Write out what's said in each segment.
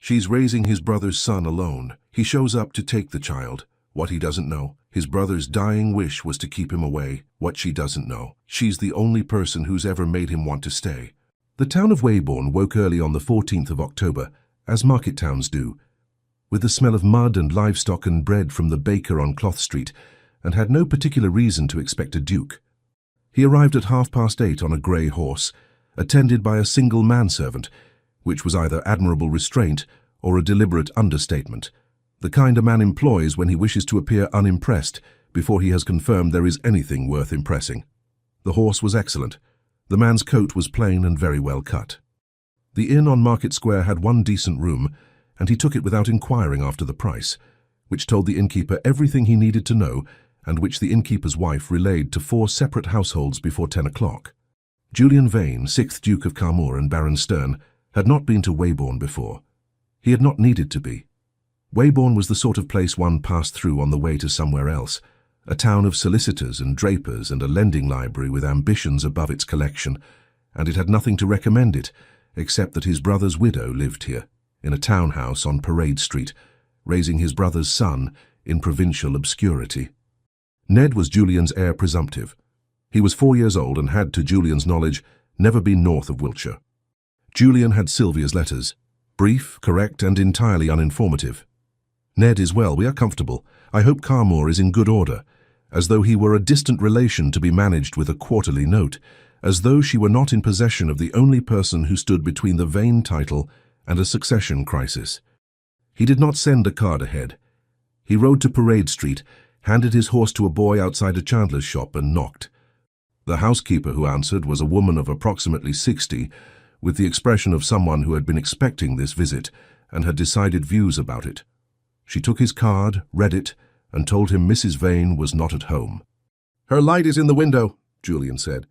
She's raising his brother's son alone. He shows up to take the child. What he doesn't know, his brother's dying wish was to keep him away. What she doesn't know, she's the only person who's ever made him want to stay. The town of Weybourne woke early on the 14th of October, as market towns do, with the smell of mud and livestock and bread from the baker on Cloth Street, and had no particular reason to expect a duke. He arrived at 8:30 on a grey horse, attended by a single manservant, which was either admirable restraint or a deliberate understatement, the kind a man employs when he wishes to appear unimpressed before he has confirmed there is anything worth impressing. The horse was excellent. The man's coat was plain and very well cut. The inn on Market Square had one decent room, and he took it without inquiring after the price, which told the innkeeper everything he needed to know and which the innkeeper's wife relayed to 4 separate households before 10 o'clock. Julian Vane, 6th Duke of Carmoor and Baron Stern, had not been to Weybourne before. He had not needed to be. Weybourne was the sort of place one passed through on the way to somewhere else, a town of solicitors and drapers and a lending library with ambitions above its collection, and it had nothing to recommend it, except that his brother's widow lived here, in a townhouse on Parade Street, raising his brother's son in provincial obscurity. Ned was Julian's heir presumptive. He was 4 years old and had, to Julian's knowledge, never been north of Wiltshire. Julian had Sylvia's letters, brief, correct, and entirely uninformative. Ned is well, we are comfortable. I hope Carmoor is in good order, as though he were a distant relation to be managed with a quarterly note, as though she were not in possession of the only person who stood between the Vane title and a succession crisis. He did not send a card ahead. He rode to Parade Street, handed his horse to a boy outside a chandler's shop and knocked. The housekeeper who answered was a woman of approximately 60, with the expression of someone who had been expecting this visit and had decided views about it. She took his card, read it, and told him Mrs. Vane was not at home. "Her light is in the window," Julian said.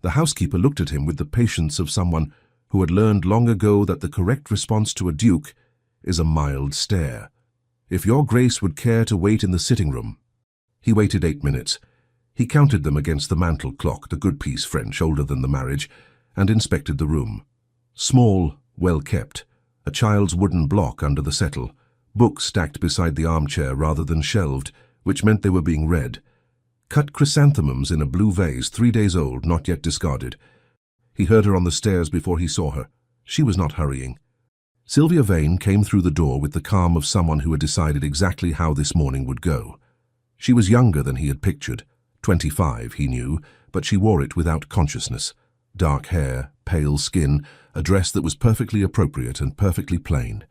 The housekeeper looked at him with the patience of someone who had learned long ago that the correct response to a duke is a mild stare. "If your grace would care to wait in the sitting-room." He waited 8 minutes. He counted them against the mantel clock, the good piece French, older than the marriage, and inspected the room. Small, well kept, a child's wooden block under the settle, books stacked beside the armchair rather than shelved, which meant they were being read. Cut chrysanthemums in a blue vase, 3 days old, not yet discarded. He heard her on the stairs before he saw her. She was not hurrying. Sylvia Vane came through the door with the calm of someone who had decided exactly how this morning would go. She was younger than he had pictured. 25, he knew, but she wore it without consciousness. Dark hair, pale skin, a dress that was perfectly appropriate and perfectly plain.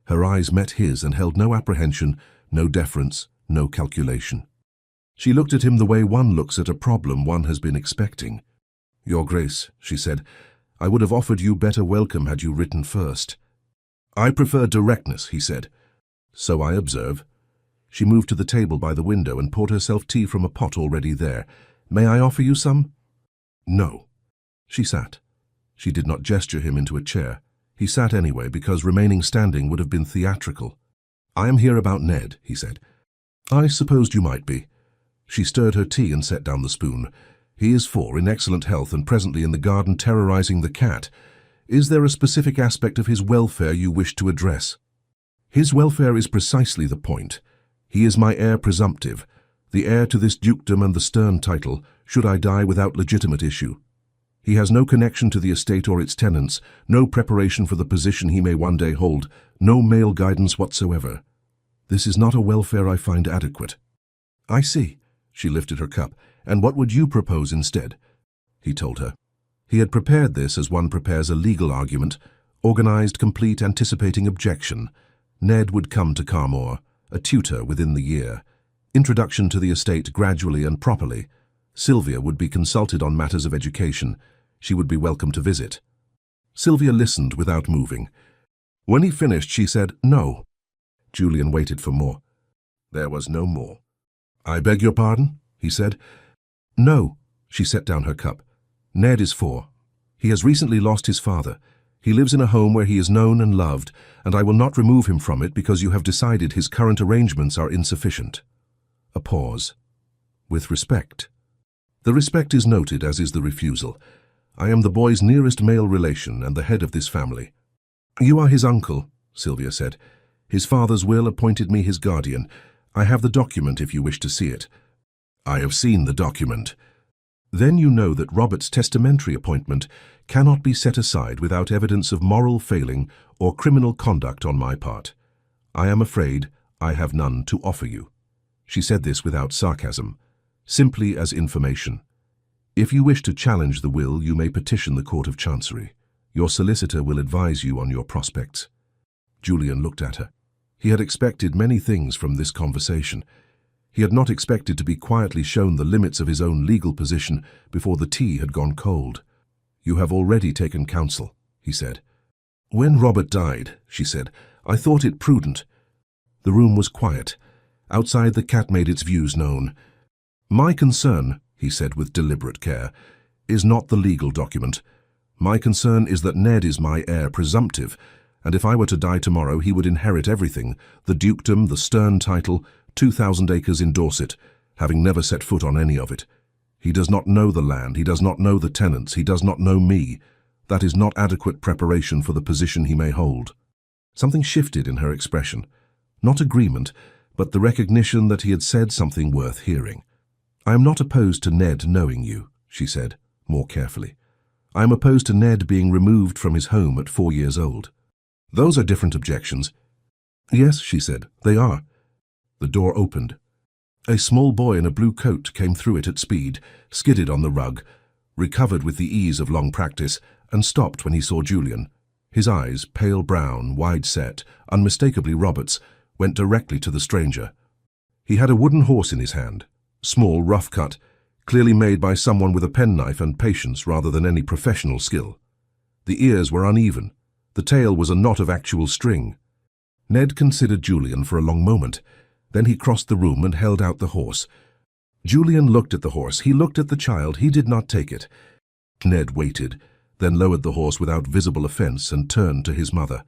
Her eyes met his and held no apprehension, no deference, no calculation. She looked at him the way one looks at a problem one has been expecting. "Your Grace," she said, "I would have offered you better welcome had you written first." "I prefer directness," he said. "So I observe." She moved to the table by the window and poured herself tea from a pot already there. "May I offer you some?" "No." She sat. She did not gesture him into a chair. He sat anyway, because remaining standing would have been theatrical. "I am here about Ned," he said. "I supposed you might be." She stirred her tea and set down the spoon. "He is 4, in excellent health, and presently in the garden terrorizing the cat. Is there a specific aspect of his welfare you wish to address?" "His welfare is precisely the point. He is my heir presumptive, the heir to this dukedom and the Stern title, should I die without legitimate issue. He has no connection to the estate or its tenants, no preparation for the position he may one day hold, no male guidance whatsoever. This is not a welfare I find adequate." "I see." She lifted her cup. "And what would you propose instead?" He told her. He had prepared this as one prepares a legal argument, organized, complete, anticipating objection. Ned would come to Carmoor, a tutor within the year. Introduction to the estate gradually and properly. Sylvia would be consulted on matters of education. She would be welcome to visit. Sylvia listened without moving. When he finished, she said, "No." Julian waited for more. There was no more. "I beg your pardon?" he said. "No." She set down her cup. "Ned is 4. He has recently lost his father. He lives in a home where he is known and loved, and I will not remove him from it because you have decided his current arrangements are insufficient." A pause. "With respect." "The respect is noted, as is the refusal. I am the boy's nearest male relation and the head of this family." "You are his uncle." Sylvia said. "His father's will appointed me his guardian. I have the document if you wish to see it." "I have seen the document." "Then you know that Robert's testamentary appointment cannot be set aside without evidence of moral failing or criminal conduct on my part. I am afraid I have none to offer you." She said this without sarcasm, simply as information. "If you wish to challenge the will, you may petition the Court of Chancery. Your solicitor will advise you on your prospects." Julian looked at her. He had expected many things from this conversation. He had not expected to be quietly shown the limits of his own legal position before the tea had gone cold. "You have already taken counsel," he said. "When Robert died," she said, "I thought it prudent." The room was quiet. Outside, the cat made its views known. "My concern," he said with deliberate care, "is not the legal document. My concern is that Ned is my heir presumptive, and if I were to die tomorrow, he would inherit everything, the dukedom, the Stern title, 2,000 acres in Dorset, having never set foot on any of it. He does not know the land, he does not know the tenants, he does not know me. That is not adequate preparation for the position he may hold." Something shifted in her expression. Not agreement, but the recognition that he had said something worth hearing. "I am not opposed to Ned knowing you," she said, more carefully. "I am opposed to Ned being removed from his home at 4 years old. Those are different objections." "Yes," she said, "they are." The door opened. A small boy in a blue coat came through it at speed, skidded on the rug, recovered with the ease of long practice, and stopped when he saw Julian. His eyes, pale brown, wide-set, unmistakably Robert's, went directly to the stranger. He had a wooden horse in his hand, small, rough-cut, clearly made by someone with a penknife and patience rather than any professional skill. The ears were uneven. The tail was a knot of actual string. Ned considered Julian for a long moment. Then he crossed the room and held out the horse. Julian looked at the horse. He looked at the child. He did not take it. Ned waited, then lowered the horse without visible offense and turned to his mother.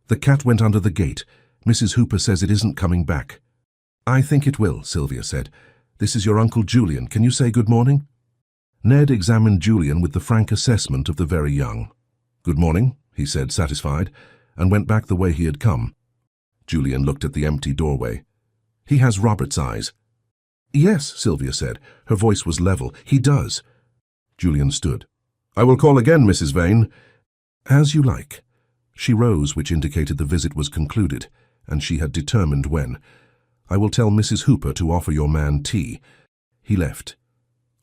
"The cat went under the gate. Mrs. Hooper says it isn't coming back." "I think it will," Sylvia said. "This is your Uncle Julian. Can you say good morning?" Ned examined Julian with the frank assessment of the very young. "Good morning," he said, satisfied, and went back the way he had come. Julian looked at the empty doorway. "He has Robert's eyes." "Yes," Sylvia said. Her voice was level. "He does." Julian stood. "I will call again, Mrs. Vane." "As you like." She rose, which indicated the visit was concluded, and she had determined when. "I will tell Mrs. Hooper to offer your man tea." He left.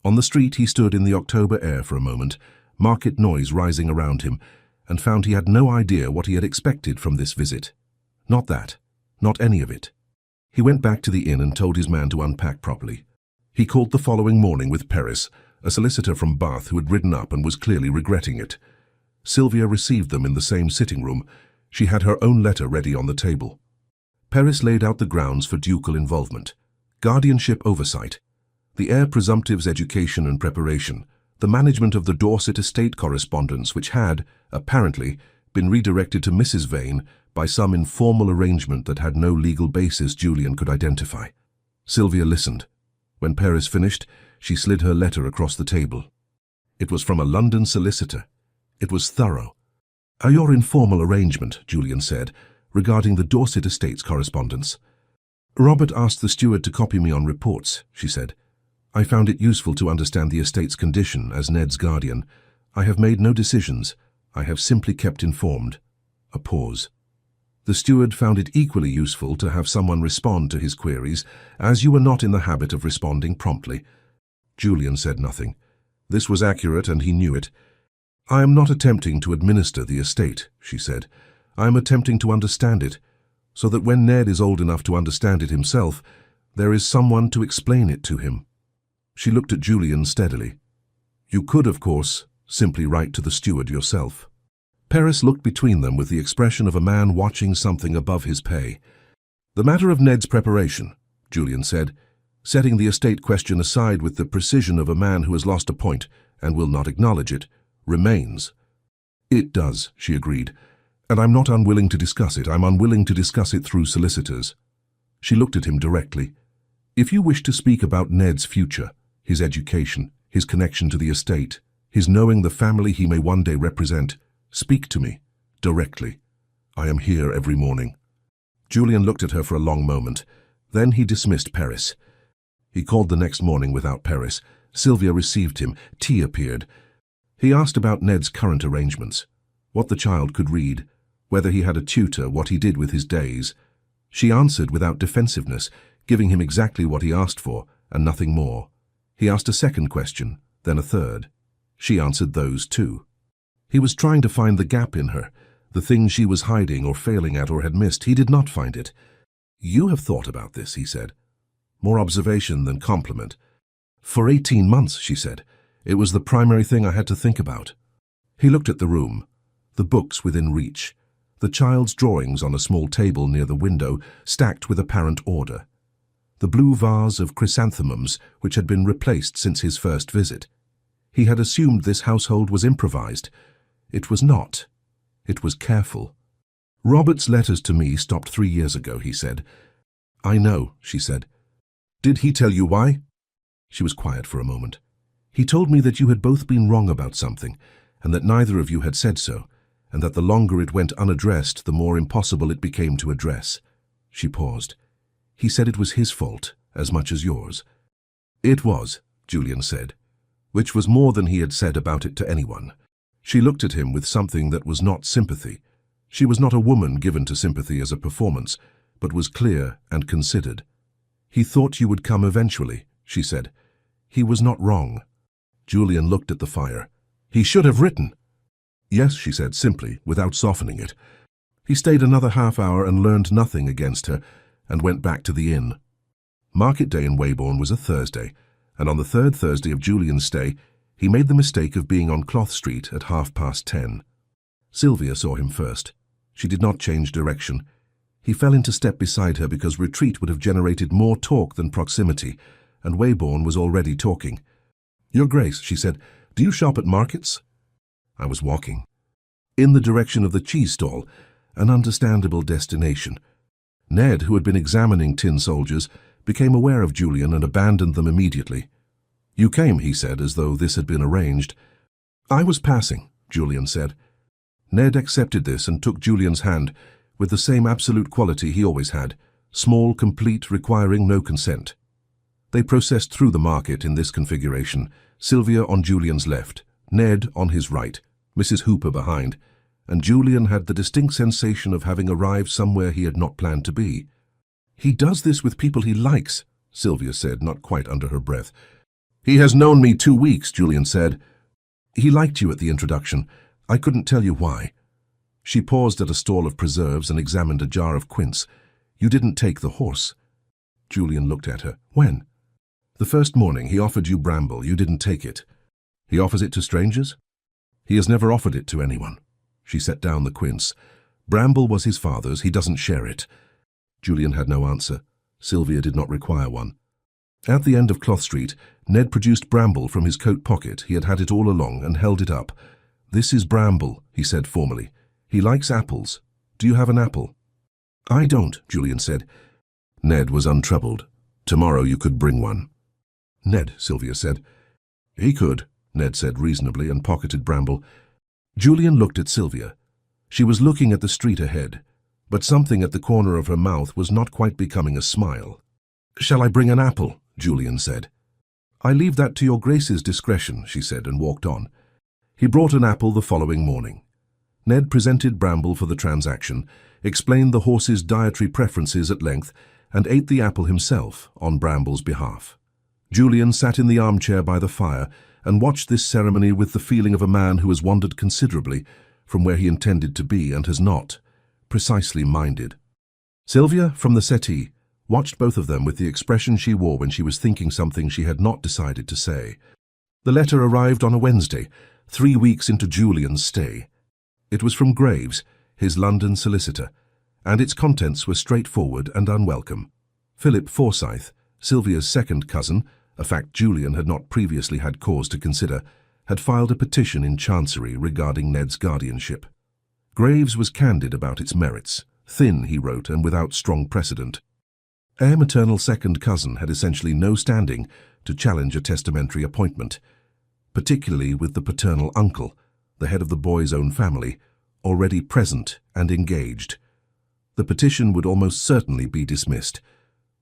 On the street he stood in the October air for a moment, market noise rising around him, and found he had no idea what he had expected from this visit. Not that. Not any of it. He went back to the inn and told his man to unpack properly. He called the following morning with Paris, a solicitor from Bath who had ridden up and was clearly regretting it. Sylvia received them in the same sitting room. She had her own letter ready on the table. Paris laid out the grounds for ducal involvement: guardianship oversight, the heir presumptive's education and preparation, the management of the Dorset estate correspondence which had, apparently, been redirected to Mrs. Vane by some informal arrangement that had no legal basis Julian could identify. Sylvia listened. When Paris finished, she slid her letter across the table. It was from a London solicitor. It was thorough. "Your informal arrangement," Julian said, "regarding the Dorset estate's correspondence." "Robert asked the steward to copy me on reports," she said. "I found it useful to understand the estate's condition as Ned's guardian. I have made no decisions. I have simply kept informed." A pause. "The steward found it equally useful to have someone respond to his queries, as you were not in the habit of responding promptly." Julian said nothing. This was accurate, and he knew it. "I am not attempting to administer the estate," she said. "I am attempting to understand it, so that when Ned is old enough to understand it himself, there is someone to explain it to him." She looked at Julian steadily. "You could, of course, simply write to the steward yourself." Paris looked between them with the expression of a man watching something above his pay. "The matter of Ned's preparation," Julian said, setting the estate question aside with the precision of a man who has lost a point and will not acknowledge it, "remains." "It does," she agreed, "and I'm not unwilling to discuss it. I'm unwilling to discuss it through solicitors." She looked at him directly. "If you wish to speak about Ned's future, his education, his connection to the estate, his knowing the family he may one day represent, speak to me, directly. I am here every morning. Julian looked at her for a long moment. Then he dismissed Paris. He called the next morning without Paris. Sylvia received him. Tea appeared. He asked about Ned's current arrangements, what the child could read, whether he had a tutor, what he did with his days. She answered without defensiveness, giving him exactly what he asked for, and nothing more. He asked a second question, then a third. She answered those too. He was trying to find the gap in her, the thing she was hiding or failing at or had missed. He did not find it. You have thought about this, he said. More observation than compliment. For 18 months, she said. It was the primary thing I had to think about. He looked at the room, the books within reach, the child's drawings on a small table near the window, stacked with apparent order, the blue vase of chrysanthemums which had been replaced since his first visit. He had assumed this household was improvised. It was not. It was careful. Robert's letters to me stopped 3 years ago, he said. I know, she said. Did he tell you why? She was quiet for a moment. He told me that you had both been wrong about something, and that neither of you had said so, and that the longer it went unaddressed, the more impossible it became to address. She paused. He said it was his fault, as much as yours. It was, Julian said, which was more than he had said about it to anyone. She looked at him with something that was not sympathy. She was not a woman given to sympathy as a performance, but was clear and considered. He thought you would come eventually, she said. He was not wrong. Julian looked at the fire. He should have written. Yes, she said simply, without softening it. He stayed another half hour and learned nothing against her, and went back to the inn. Market day in Weybourne was a Thursday, and on the third Thursday of Julian's stay, he made the mistake of being on Cloth Street at 10:30. Sylvia saw him first. She did not change direction. He fell into step beside her because retreat would have generated more talk than proximity, and Weybourne was already talking. Your Grace, she said, do you shop at markets? I was walking. In the direction of the cheese stall, an understandable destination. Ned, who had been examining tin soldiers, became aware of Julian and abandoned them immediately. You came, he said, as though this had been arranged. I was passing, Julian said. Ned accepted this and took Julian's hand, with the same absolute quality he always had, small, complete, requiring no consent. They processed through the market in this configuration, Sylvia on Julian's left, Ned on his right, Mrs. Hooper behind, and Julian had the distinct sensation of having arrived somewhere he had not planned to be. He does this with people he likes, Sylvia said, not quite under her breath. He has known me 2 weeks, Julian said. He liked you at the introduction. I couldn't tell you why. She paused at a stall of preserves and examined a jar of quince. You didn't take the horse. Julian looked at her. When? The first morning he offered you bramble. You didn't take it. He offers it to strangers? He has never offered it to anyone. She set down the quince. Bramble was his father's. He doesn't share it. Julian had no answer. Sylvia did not require one. At the end of Cloth Street, Ned produced bramble from his coat pocket. He had had it all along and held it up. This is bramble, he said formally. He likes apples. Do you have an apple? I don't, Julian said. Ned was untroubled. Tomorrow you could bring one. Ned, Sylvia said. He could, Ned said reasonably and pocketed bramble. Julian looked at Sylvia. She was looking at the street ahead, but something at the corner of her mouth was not quite becoming a smile. Shall I bring an apple? Julian said. I leave that to your Grace's discretion, she said, and walked on. He brought an apple the following morning. Ned presented bramble for the transaction, explained the horse's dietary preferences at length, and ate the apple himself on Bramble's behalf. Julian sat in the armchair by the fire and watched this ceremony with the feeling of a man who has wandered considerably from where he intended to be and has not, precisely minded. Sylvia, from the settee, watched both of them with the expression she wore when she was thinking something she had not decided to say. The letter arrived on a Wednesday, 3 weeks into Julian's stay. It was from Graves, his London solicitor, and its contents were straightforward and unwelcome. Philip Forsyth, Sylvia's second cousin, a fact Julian had not previously had cause to consider, had filed a petition in Chancery regarding Ned's guardianship. Graves was candid about its merits, thin, he wrote, and without strong precedent. Heir maternal second cousin had essentially no standing to challenge a testamentary appointment, particularly with the paternal uncle, the head of the boy's own family, already present and engaged. The petition would almost certainly be dismissed,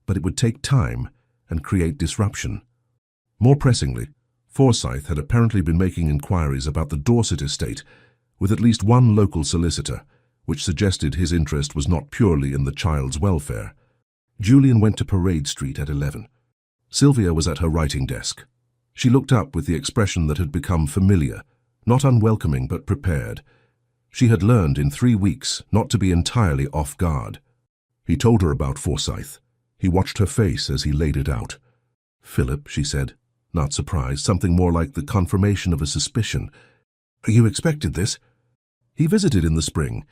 but it would take time and create disruption. More pressingly, Forsyth had apparently been making inquiries about the Dorset estate with at least one local solicitor, which suggested his interest was not purely in the child's welfare. Julian went to Parade Street at 11. Sylvia was at her writing desk. She looked up with the expression that had become familiar, not unwelcoming but prepared. She had learned in 3 weeks not to be entirely off guard. He told her about Forsyth. He watched her face as he laid it out. "Philip," she said, not surprised, something more like the confirmation of a suspicion. "You expected this?" "He visited in the spring.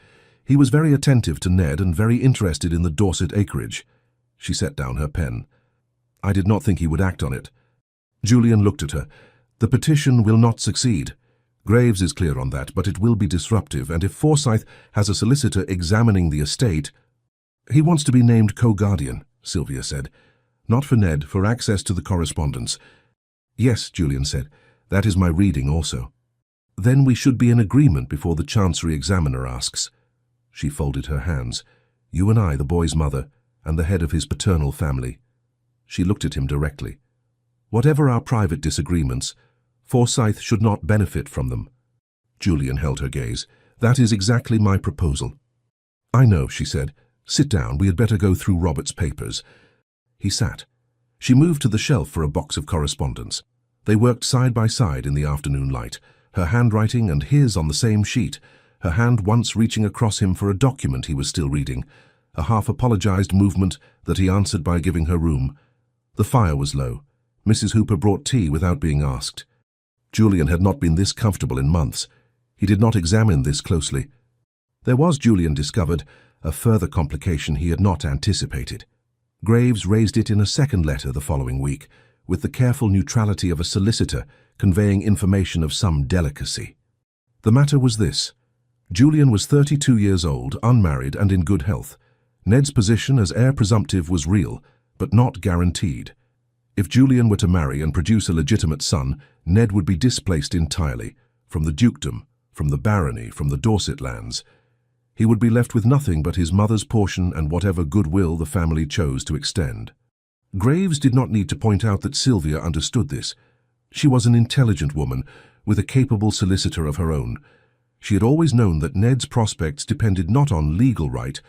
He was very attentive to Ned and very interested in the Dorset acreage." She set down her pen. "I did not think he would act on it." Julian looked at her. "The petition will not succeed. Graves is clear on that, but it will be disruptive, and if Forsyth has a solicitor examining the estate—" "He wants to be named co-guardian," Sylvia said. "Not for Ned, for access to the correspondence." "Yes," Julian said. "That is my reading also." "Then we should be in agreement before the Chancery Examiner asks." She folded her hands. "You and I, the boy's mother, and the head of his paternal family." She looked at him directly. "Whatever our private disagreements, Forsyth should not benefit from them." Julian held her gaze. "That is exactly my proposal." "I know," she said. "Sit down. We had better go through Robert's papers." He sat. She moved to the shelf for a box of correspondence. They worked side by side in the afternoon light, her handwriting and his on the same sheet, her hand once reaching across him for a document he was still reading, a half-apologized movement that he answered by giving her room. The fire was low. Mrs. Hooper brought tea without being asked. Julian had not been this comfortable in months. He did not examine this closely. There was, Julian discovered, a further complication he had not anticipated. Graves raised it in a second letter the following week, with the careful neutrality of a solicitor conveying information of some delicacy. The matter was this. Julian was 32 years old, unmarried and in good health. Ned's position as heir presumptive was real, but not guaranteed. If Julian were to marry and produce a legitimate son, Ned would be displaced entirely, from the dukedom, from the barony, from the Dorset lands. He would be left with nothing but his mother's portion and whatever goodwill the family chose to extend. Graves did not need to point out that Sylvia understood this. She was an intelligent woman, with a capable solicitor of her own. She had always known that Ned's prospects depended not on legal right,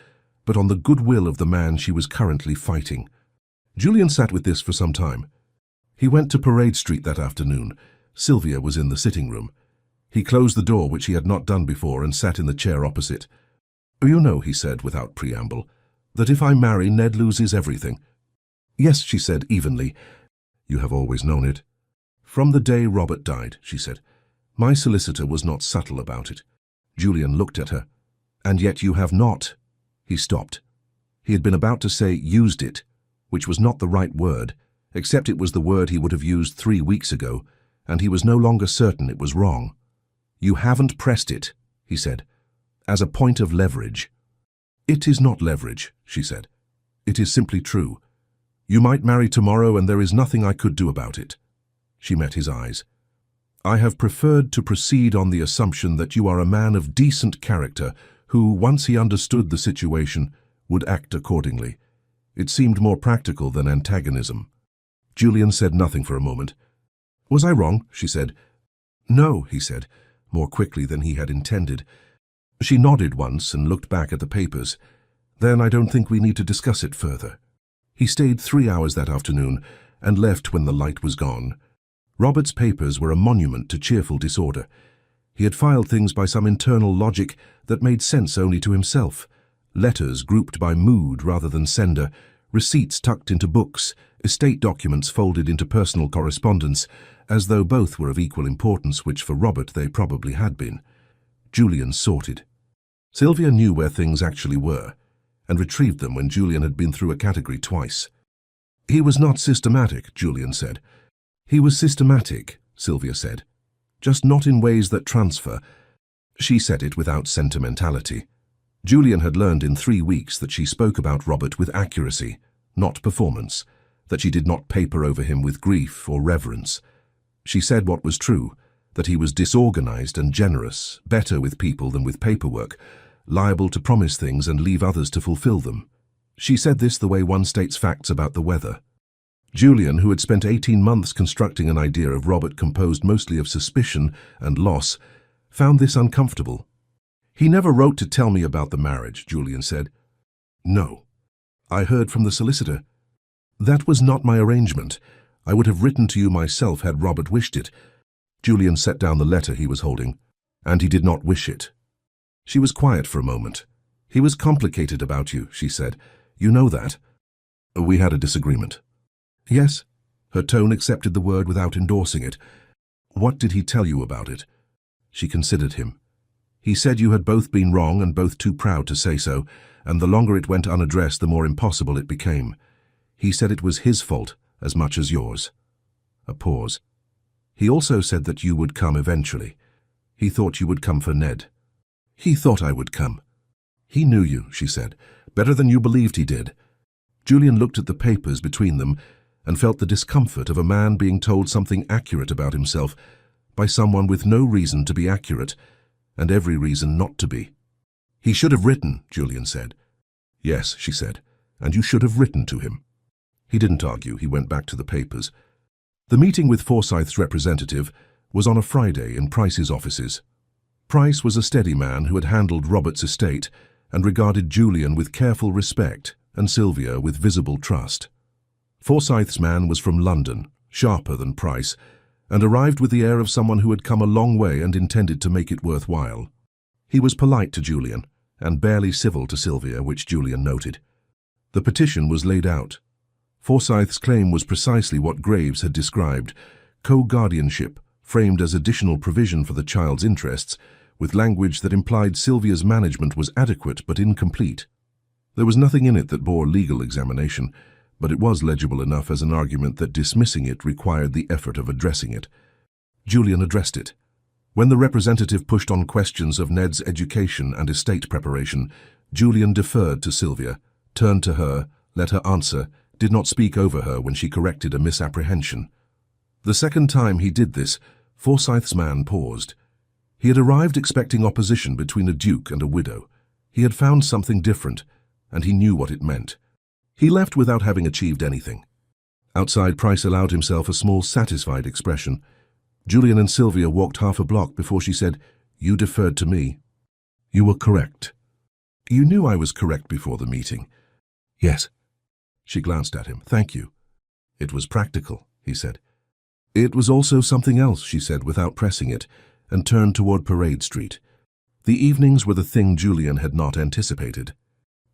but on the goodwill of the man she was currently fighting. Julian sat with this for some time. He went to Parade Street that afternoon. Sylvia was in the sitting room. He closed the door, which he had not done before, and sat in the chair opposite. "You know," he said without preamble, "that if I marry, Ned loses everything." "Yes," she said evenly. "You have always known it." "From the day Robert died," she said. "My solicitor was not subtle about it." Julian looked at her. "And yet you have not." He stopped. He had been about to say "used it," which was not the right word, except it was the word he would have used 3 weeks ago, and he was no longer certain it was wrong. "You haven't pressed it," he said, "as a point of leverage." "It is not leverage," she said. "It is simply true. You might marry tomorrow and there is nothing I could do about it." She met his eyes. "I have preferred to proceed on the assumption that you are a man of decent character who, once he understood the situation, would act accordingly. It seemed more practical than antagonism." Julian said nothing for a moment. "Was I wrong?" she said. "No," he said, more quickly than he had intended. She nodded once and looked back at the papers. "Then I don't think we need to discuss it further." He stayed 3 hours that afternoon and left when the light was gone. Robert's papers were a monument to cheerful disorder. He had filed things by some internal logic that made sense only to himself. Letters grouped by mood rather than sender, receipts tucked into books, estate documents folded into personal correspondence, as though both were of equal importance, which for Robert they probably had been. Julian sorted. Sylvia knew where things actually were, and retrieved them when Julian had been through a category twice. "He was not systematic," Julian said. "He was systematic," Sylvia said. "Just not in ways that transfer." She said it without sentimentality. Julian had learned in 3 weeks that she spoke about Robert with accuracy, not performance, that she did not paper over him with grief or reverence. She said what was true, that he was disorganized and generous, better with people than with paperwork, liable to promise things and leave others to fulfill them. She said this the way one states facts about the weather. Julian, who had spent 18 months constructing an idea of Robert composed mostly of suspicion and loss, found this uncomfortable. "He never wrote to tell me about the marriage," Julian said. "No. I heard from the solicitor. That was not my arrangement. I would have written to you myself had Robert wished it." Julian set down the letter he was holding. "And he did not wish it." She was quiet for a moment. "He was complicated about you," she said. "You know that." "We had a disagreement." "Yes." Her tone accepted the word without endorsing it. "What did he tell you about it?" She considered him. "He said you had both been wrong and both too proud to say so, and the longer it went unaddressed, the more impossible it became. He said it was his fault as much as yours." A pause. "He also said that you would come eventually. He thought you would come for Ned." "He thought I would come." "He knew you," she said, "better than you believed he did." Julian looked at the papers between them and felt the discomfort of a man being told something accurate about himself by someone with no reason to be accurate and every reason not to be. "He should have written," Julian said. "Yes," she said, "and you should have written to him." He didn't argue. He went back to the papers. The meeting with Forsyth's representative was on a Friday in Price's offices. Price was a steady man who had handled Robert's estate and regarded Julian with careful respect and Sylvia with visible trust. Forsyth's man was from London, sharper than Price, and arrived with the air of someone who had come a long way and intended to make it worthwhile. He was polite to Julian, and barely civil to Sylvia, which Julian noted. The petition was laid out. Forsyth's claim was precisely what Graves had described: co-guardianship, framed as additional provision for the child's interests, with language that implied Sylvia's management was adequate but incomplete. There was nothing in it that bore legal examination, but it was legible enough as an argument that dismissing it required the effort of addressing it. Julian addressed it. When the representative pushed on questions of Ned's education and estate preparation, Julian deferred to Sylvia, turned to her, let her answer, did not speak over her when she corrected a misapprehension. The second time he did this, Forsyth's man paused. He had arrived expecting opposition between a duke and a widow. He had found something different, and he knew what it meant. He left without having achieved anything. Outside, Price allowed himself a small, satisfied expression. Julian and Sylvia walked half a block before she said, "You deferred to me." "You were correct." "You knew I was correct before the meeting." "Yes." She glanced at him. "Thank you." "It was practical," he said. "It was also something else," she said without pressing it, and turned toward Parade Street. The evenings were the thing Julian had not anticipated.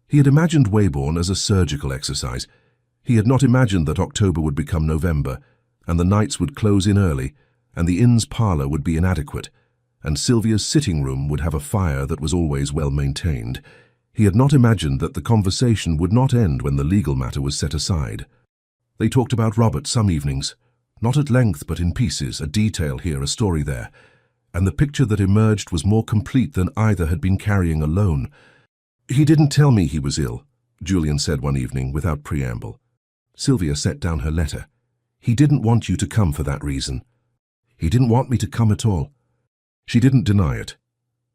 He had imagined Weybourne as a surgical exercise. He had not imagined that October would become November, and the nights would close in early, and the inn's parlour would be inadequate, and Sylvia's sitting room would have a fire that was always well maintained. He had not imagined that the conversation would not end when the legal matter was set aside. They talked about Robert some evenings, not at length but in pieces, a detail here, a story there, and the picture that emerged was more complete than either had been carrying alone. "He didn't tell me he was ill," Julian said one evening without preamble. Sylvia set down her letter. "He didn't want you to come for that reason." "He didn't want me to come at all." She didn't deny it.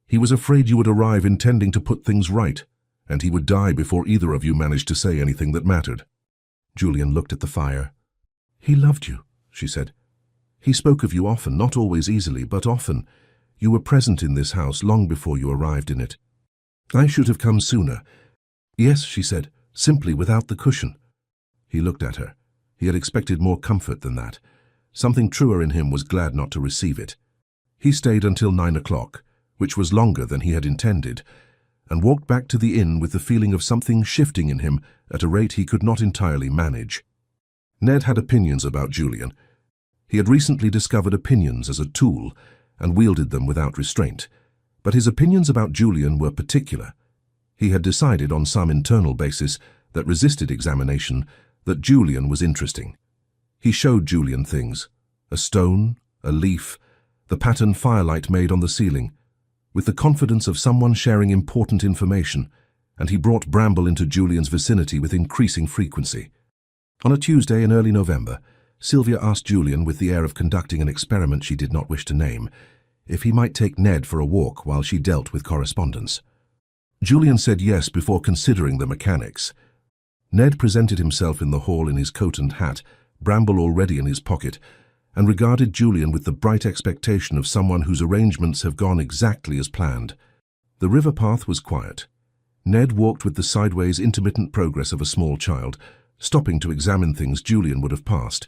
"He was afraid you would arrive intending to put things right, and he would die before either of you managed to say anything that mattered." Julian looked at the fire. "He loved you," she said. "He spoke of you often, not always easily, but often. You were present in this house long before you arrived in it." "I should have come sooner." "Yes," she said, "simply without the cushion." He looked at her. He had expected more comfort than that. Something truer in him was glad not to receive it. He stayed until 9 o'clock, which was longer than he had intended, and walked back to the inn with the feeling of something shifting in him at a rate he could not entirely manage. Ned had opinions about Julian. He had recently discovered opinions as a tool and wielded them without restraint, but his opinions about Julian were particular. He had decided on some internal basis that resisted examination that Julian was interesting. He showed Julian things: a stone, a leaf, the pattern firelight made on the ceiling, with the confidence of someone sharing important information, and he brought Bramble into Julian's vicinity with increasing frequency. On a Tuesday in early November, Sylvia asked Julian, with the air of conducting an experiment she did not wish to name, if he might take Ned for a walk while she dealt with correspondence. Julian said yes before considering the mechanics. Ned presented himself in the hall in his coat and hat, Bramble already in his pocket, and regarded Julian with the bright expectation of someone whose arrangements have gone exactly as planned. The river path was quiet. Ned walked with the sideways, intermittent progress of a small child, stopping to examine things Julian would have passed.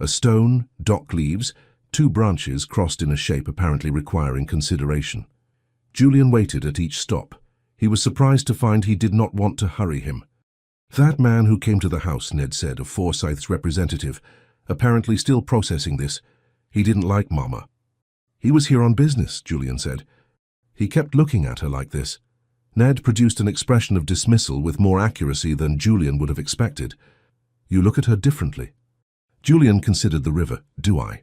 A stone, dock leaves, 2 branches crossed in a shape apparently requiring consideration. Julian waited at each stop. He was surprised to find he did not want to hurry him. "That man who came to the house," Ned said, of Forsyth's representative, apparently still processing this. "He didn't like Mama." "He was here on business," Julian said. He kept looking at her like this. Ned produced an expression of dismissal with more accuracy than Julian would have expected. "You look at her differently." Julian considered the river. "Do I?"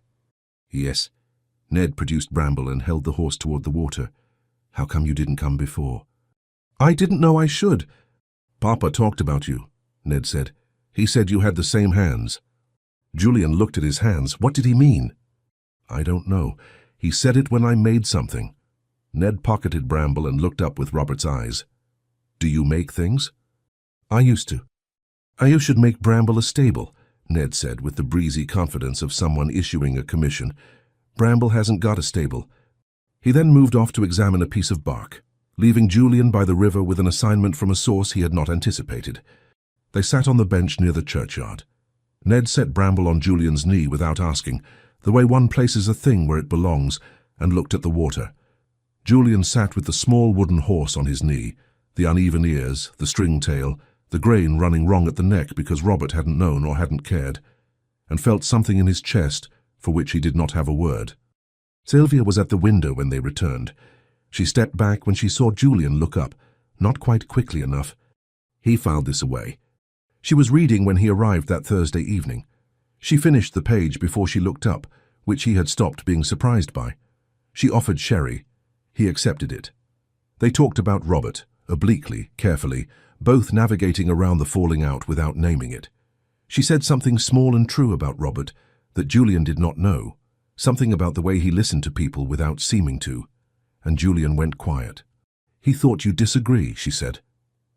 "Yes." Ned produced Bramble and held the horse toward the water. "How come you didn't come before?" "I didn't know I should." "Papa talked about you," Ned said. "He said you had the same hands." Julian looked at his hands. What did he mean? "I don't know. He said it when I made something." Ned pocketed Bramble and looked up with Robert's eyes. "Do you make things?" "I used to." "You should make Bramble a stable," Ned said with the breezy confidence of someone issuing a commission. "Bramble hasn't got a stable." He then moved off to examine a piece of bark, leaving Julian by the river with an assignment from a source he had not anticipated. They sat on the bench near the churchyard. Ned set Bramble on Julian's knee without asking, the way one places a thing where it belongs, and looked at the water. Julian sat with the small wooden horse on his knee, the uneven ears, the string tail, the grain running wrong at the neck because Robert hadn't known or hadn't cared, and felt something in his chest for which he did not have a word. Sylvia was at the window when they returned. She stepped back when she saw Julian look up, not quite quickly enough. He filed this away. She was reading when he arrived that Thursday evening. She finished the page before she looked up, which he had stopped being surprised by. She offered sherry. He accepted it. They talked about Robert, obliquely, carefully, both navigating around the falling out without naming it. She said something small and true about Robert that Julian did not know, something about the way he listened to people without seeming to, and Julian went quiet. "He thought you'd disagree," she said.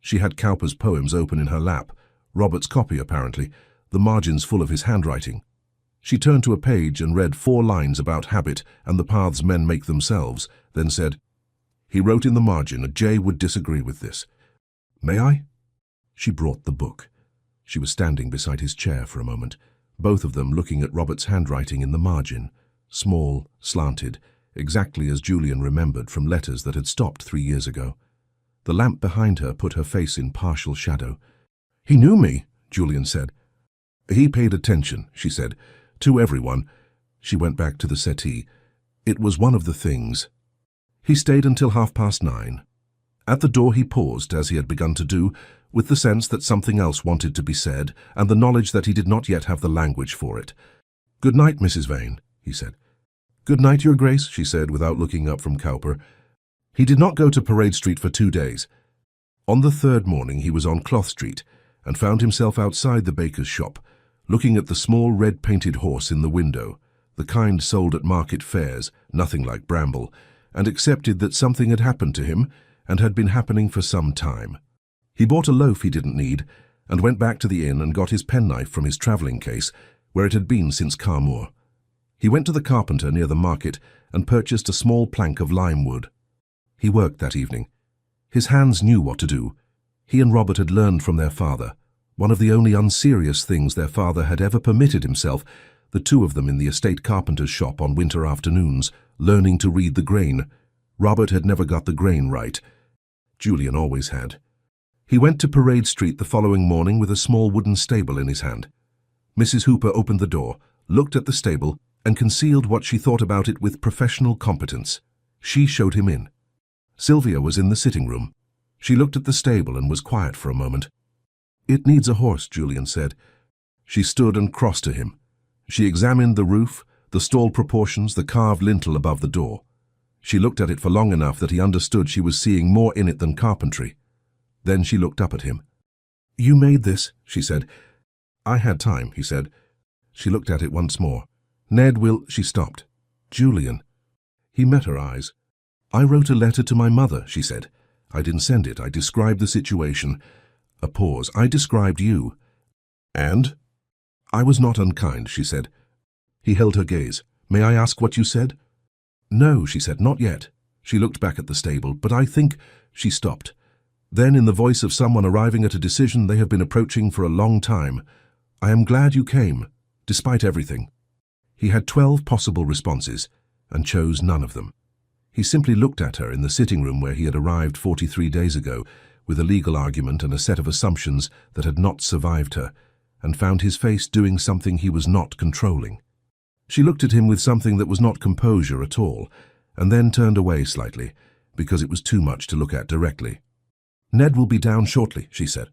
She had Cowper's poems open in her lap, Robert's copy apparently, the margins full of his handwriting. She turned to a page and read 4 lines about habit and the paths men make themselves, then said, "He wrote in the margin, Jay would disagree with this. May I?" She brought the book. She was standing beside his chair for a moment, both of them looking at Robert's handwriting in the margin, small, slanted, exactly as Julian remembered from letters that had stopped 3 years ago. The lamp behind her put her face in partial shadow. "He knew me," Julian said. "He paid attention," she said, "to everyone." She went back to the settee. "It was one of the things." He stayed until 9:30. At the door he paused, as he had begun to do, with the sense that something else wanted to be said, and the knowledge that he did not yet have the language for it. "Good night, Mrs. Vane," he said. "Good night, Your Grace," she said, without looking up from Cowper. He did not go to Parade Street for 2 days. On the 3rd morning he was on Cloth Street, and found himself outside the baker's shop, looking at the small red-painted horse in the window, the kind sold at market fairs, nothing like Bramble, and accepted that something had happened to him and had been happening for some time. He bought a loaf he didn't need and went back to the inn and got his penknife from his travelling case, where it had been since Carmoor. He went to the carpenter near the market and purchased a small plank of lime wood. He worked that evening. His hands knew what to do. He and Robert had learned from their father, one of the only unserious things their father had ever permitted himself, the 2 of them in the estate carpenter's shop on winter afternoons, learning to read the grain. Robert had never got the grain right. Julian always had. He went to Parade Street the following morning with a small wooden stable in his hand. Mrs. Hooper opened the door, looked at the stable, and concealed what she thought about it with professional competence. She showed him in. Sylvia was in the sitting room. She looked at the stable and was quiet for a moment. "It needs a horse," Julian said. She stood and crossed to him. She examined the roof, the stall proportions, the carved lintel above the door. She looked at it for long enough that he understood she was seeing more in it than carpentry. Then she looked up at him. "You made this," she said. "I had time," he said. She looked at it once more. Ned will... She stopped. Julian. He met her eyes. I wrote a letter to my mother, she said. I didn't send it. I described the situation. A pause. I described you. And? I was not unkind, she said. He held her gaze. May I ask what you said? No, she said, not yet. She looked back at the stable, but I think... She stopped. Then, in the voice of someone arriving at a decision they have been approaching for a long time, I am glad you came, despite everything. He had 12 possible responses, and chose none of them. He simply looked at her in the sitting room where he had arrived 43 days ago, with a legal argument and a set of assumptions that had not survived her, and found his face doing something he was not controlling. She looked at him with something that was not composure at all, and then turned away slightly, because it was too much to look at directly. Ned will be down shortly, she said.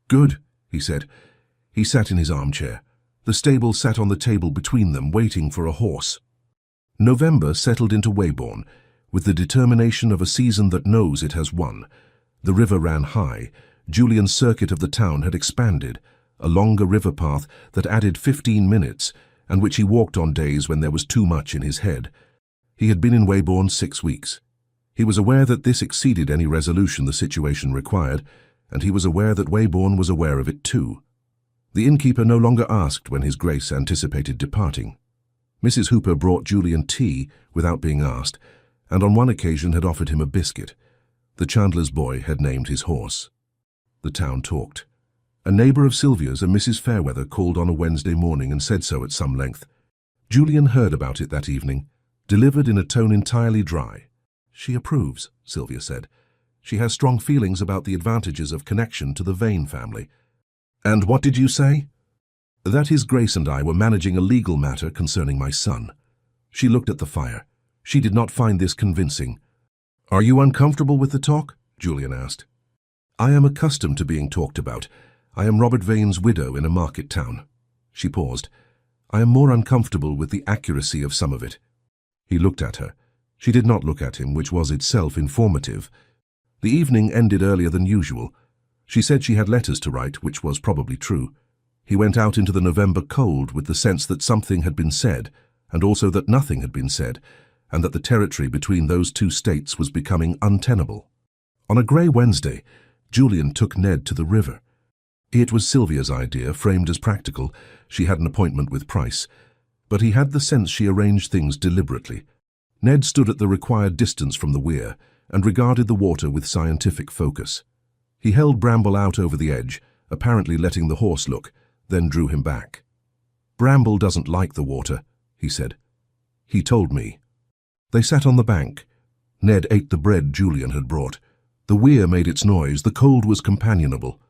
Good, he said. He sat in his armchair. The stable sat on the table between them, waiting for a horse. November settled into Weybourne, with the determination of a season that knows it has won. The river ran high. Julian's circuit of the town had expanded, a longer river path that added 15 minutes, and which he walked on days when there was too much in his head. He had been in Weybourne 6 weeks. He was aware that this exceeded any resolution the situation required, and he was aware that Weybourne was aware of it too. The innkeeper no longer asked when his grace anticipated departing. Mrs. Hooper brought Julian tea without being asked, and on one occasion had offered him a biscuit. The chandler's boy had named his horse. The town talked. A neighbour of Sylvia's, a Mrs. Fairweather, called on a Wednesday morning and said so at some length. Julian heard about it that evening, delivered in a tone entirely dry. She approves, Sylvia said. She has strong feelings about the advantages of connection to the Vane family. And what did you say? That his Grace and I were managing a legal matter concerning my son. She looked at the fire. She did not find this convincing. Are you uncomfortable with the talk? Julian asked. I am accustomed to being talked about. I am Robert Vane's widow in a market town. She paused. I am more uncomfortable with the accuracy of some of it. He looked at her. She did not look at him, which was itself informative. The evening ended earlier than usual. She said she had letters to write, which was probably true. He went out into the November cold with the sense that something had been said, and also that nothing had been said, and that the territory between those two states was becoming untenable. On a grey Wednesday, Julian took Ned to the river. It was Sylvia's idea, framed as practical. She had an appointment with Price. But he had the sense she arranged things deliberately. Ned stood at the required distance from the weir and regarded the water with scientific focus. He held Bramble out over the edge, apparently letting the horse look, then drew him back. Bramble doesn't like the water, he said. He told me. They sat on the bank. Ned ate the bread Julian had brought. The weir made its noise. The cold was companionable.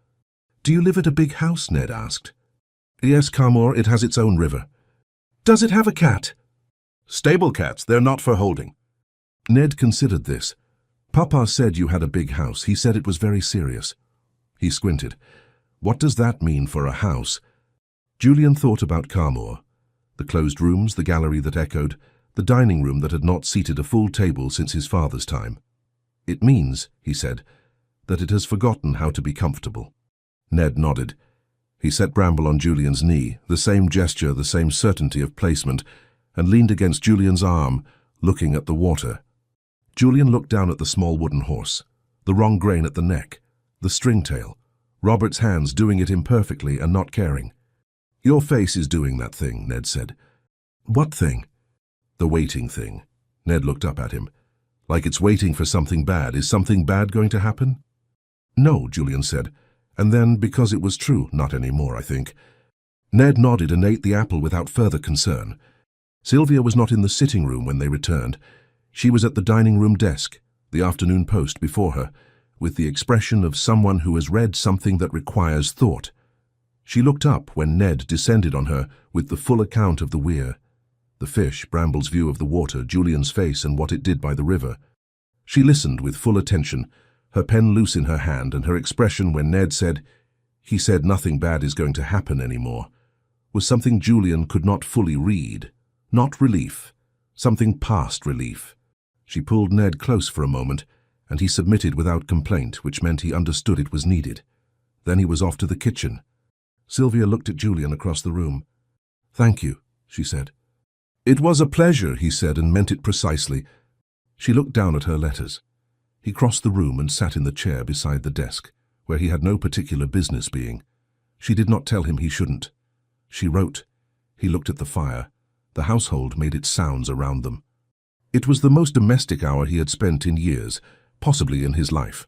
Do you live at a big house? Ned asked. Yes, Carmore, it has its own river. Does it have a cat? Stable cats, they're not for holding. Ned considered this. Papa said you had a big house. He said it was very serious. He squinted. What does that mean for a house? Julian thought about Carmore. The closed rooms, the gallery that echoed, the dining room that had not seated a full table since his father's time. It means, he said, that it has forgotten how to be comfortable. Ned nodded. He set Bramble on Julian's knee, the same gesture, the same certainty of placement, and leaned against Julian's arm, looking at the water. Julian looked down at the small wooden horse, the wrong grain at the neck, the stringtail, Robert's hands doing it imperfectly and not caring. Your face is doing that thing, Ned said. What thing? The waiting thing. Ned looked up at him. Like it's waiting for something bad. Is something bad going to happen? No, Julian said. And then, because it was true, not anymore, I think. Ned nodded and ate the apple without further concern. Sylvia was not in the sitting room when they returned. She was at the dining room desk, the afternoon post before her, with the expression of someone who has read something that requires thought. She looked up when Ned descended on her with the full account of the weir. The fish, Bramble's view of the water, Julian's face and what it did by the river. She listened with full attention, her pen loose in her hand, and her expression when Ned said, "He said nothing bad is going to happen anymore," was something Julian could not fully read. Not relief, something past relief. She pulled Ned close for a moment, and he submitted without complaint, which meant he understood it was needed. Then he was off to the kitchen. Sylvia looked at Julian across the room. "Thank you," she said. "It was a pleasure," he said, and meant it precisely. She looked down at her letters. He crossed the room and sat in the chair beside the desk, where he had no particular business being. She did not tell him he shouldn't. She wrote. He looked at the fire. The household made its sounds around them. It was the most domestic hour he had spent in years, possibly in his life.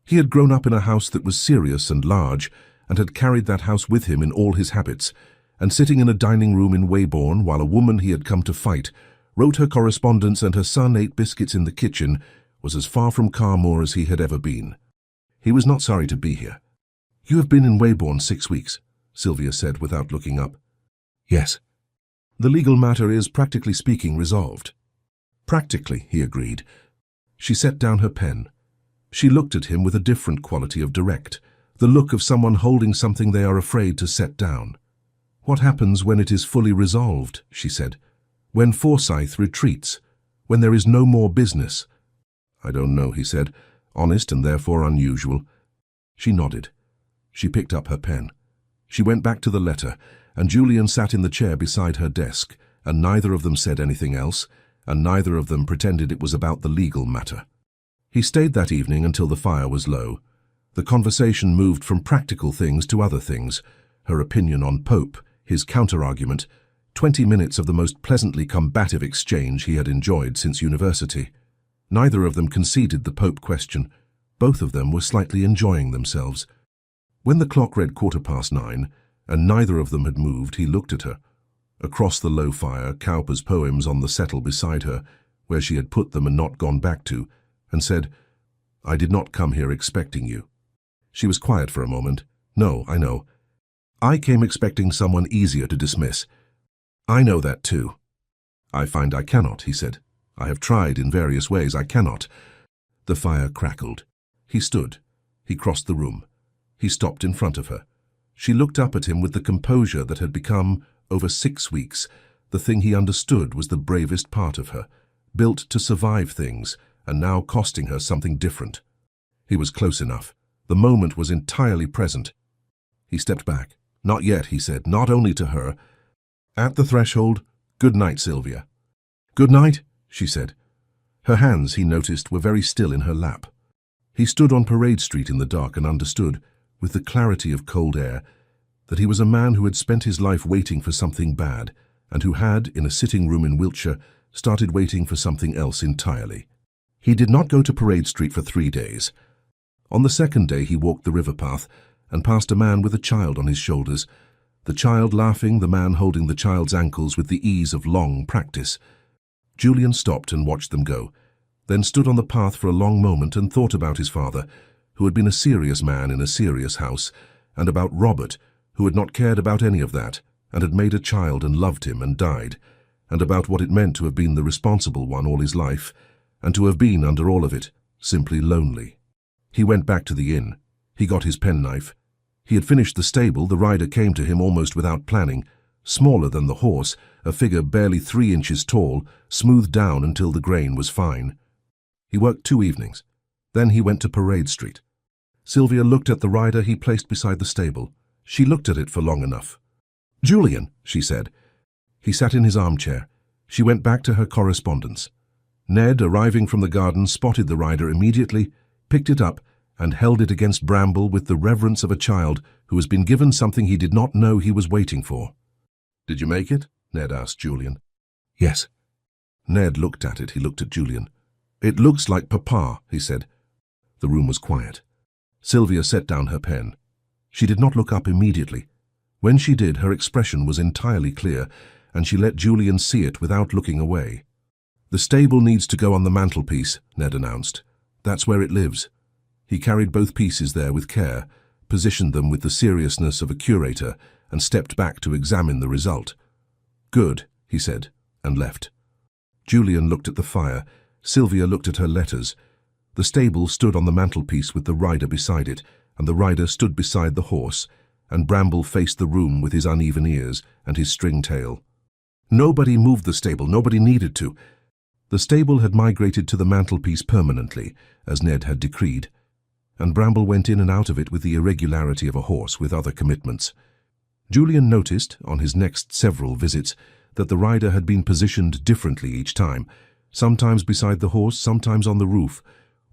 He had grown up in a house that was serious and large, and had carried that house with him in all his habits, and sitting in a dining room in Weybourne while a woman he had come to fight wrote her correspondence and her son ate biscuits in the kitchen, was as far from Carmore as he had ever been. He was not sorry to be here. "You have been in Weybourne 6 weeks," Sylvia said without looking up. "Yes." "The legal matter is, practically speaking, resolved." "Practically," he agreed. She set down her pen. She looked at him with a different quality of direct, the look of someone holding something they are afraid to set down. "What happens when it is fully resolved?" she said. "When Forsyth retreats? When there is no more business?" "I don't know," he said, honest and therefore unusual. She nodded. She picked up her pen. She went back to the letter, and Julian sat in the chair beside her desk, and neither of them said anything else, and neither of them pretended it was about the legal matter. He stayed that evening until the fire was low. The conversation moved from practical things to other things, her opinion on Pope, his counter-argument, 20 minutes of the most pleasantly combative exchange he had enjoyed since university. Neither of them conceded the Pope question. Both of them were slightly enjoying themselves. When the clock read 9:15, and neither of them had moved, he looked at her. Across the low fire, Cowper's poems on the settle beside her, where she had put them and not gone back to, and said, "I did not come here expecting you." She was quiet for a moment. "No, I know. I came expecting someone easier to dismiss." "I know that too." "I find I cannot," he said. "I have tried in various ways. I cannot." The fire crackled. He stood. He crossed the room. He stopped in front of her. She looked up at him with the composure that had become, over 6 weeks, the thing he understood was the bravest part of her, built to survive things, and now costing her something different. He was close enough. The moment was entirely present. He stepped back. "Not yet," he said, not only to her. At the threshold, "Good night, Sylvia." "Good night," she said. Her hands, he noticed, were very still in her lap. He stood on Parade Street in the dark and understood, with the clarity of cold air, that he was a man who had spent his life waiting for something bad, and who had, in a sitting room in Wiltshire, started waiting for something else entirely. He did not go to Parade Street for 3 days. On the second day he walked the river path and passed a man with a child on his shoulders, the child laughing, the man holding the child's ankles with the ease of long practice. Julian stopped and watched them go, then stood on the path for a long moment and thought about his father, who had been a serious man in a serious house, and about Robert, who had not cared about any of that, and had made a child and loved him and died, and about what it meant to have been the responsible one all his life, and to have been, under all of it, simply lonely. He went back to the inn. He got his penknife. He had finished the stable. The rider came to him almost without planning, smaller than the horse, a figure barely 3 inches tall, smoothed down until the grain was fine. He worked 2 evenings. Then he went to Parade Street. Sylvia looked at the rider he placed beside the stable. She looked at it for long enough. "Julian," she said. He sat in his armchair. She went back to her correspondence. Ned, arriving from the garden, spotted the rider immediately, picked it up, and held it against Bramble with the reverence of a child who has been given something he did not know he was waiting for. "Did you make it?" Ned asked Julian. "Yes." Ned looked at it. He looked at Julian. "It looks like Papa," he said. The room was quiet. Sylvia set down her pen. She did not look up immediately. When she did, her expression was entirely clear, and she let Julian see it without looking away. "The stable needs to go on the mantelpiece," Ned announced. "That's where it lives." He carried both pieces there with care, positioned them with the seriousness of a curator, and stepped back to examine the result. "Good," he said, and left. Julian looked at the fire. Sylvia looked at her letters. The stable stood on the mantelpiece with the rider beside it, and the rider stood beside the horse, and Bramble faced the room with his uneven ears and his string tail. Nobody moved the stable. Nobody needed to. The stable had migrated to the mantelpiece permanently, as Ned had decreed, and Bramble went in and out of it with the irregularity of a horse with other commitments. Julian noticed, on his next several visits, that the rider had been positioned differently each time, sometimes beside the horse, sometimes on the roof,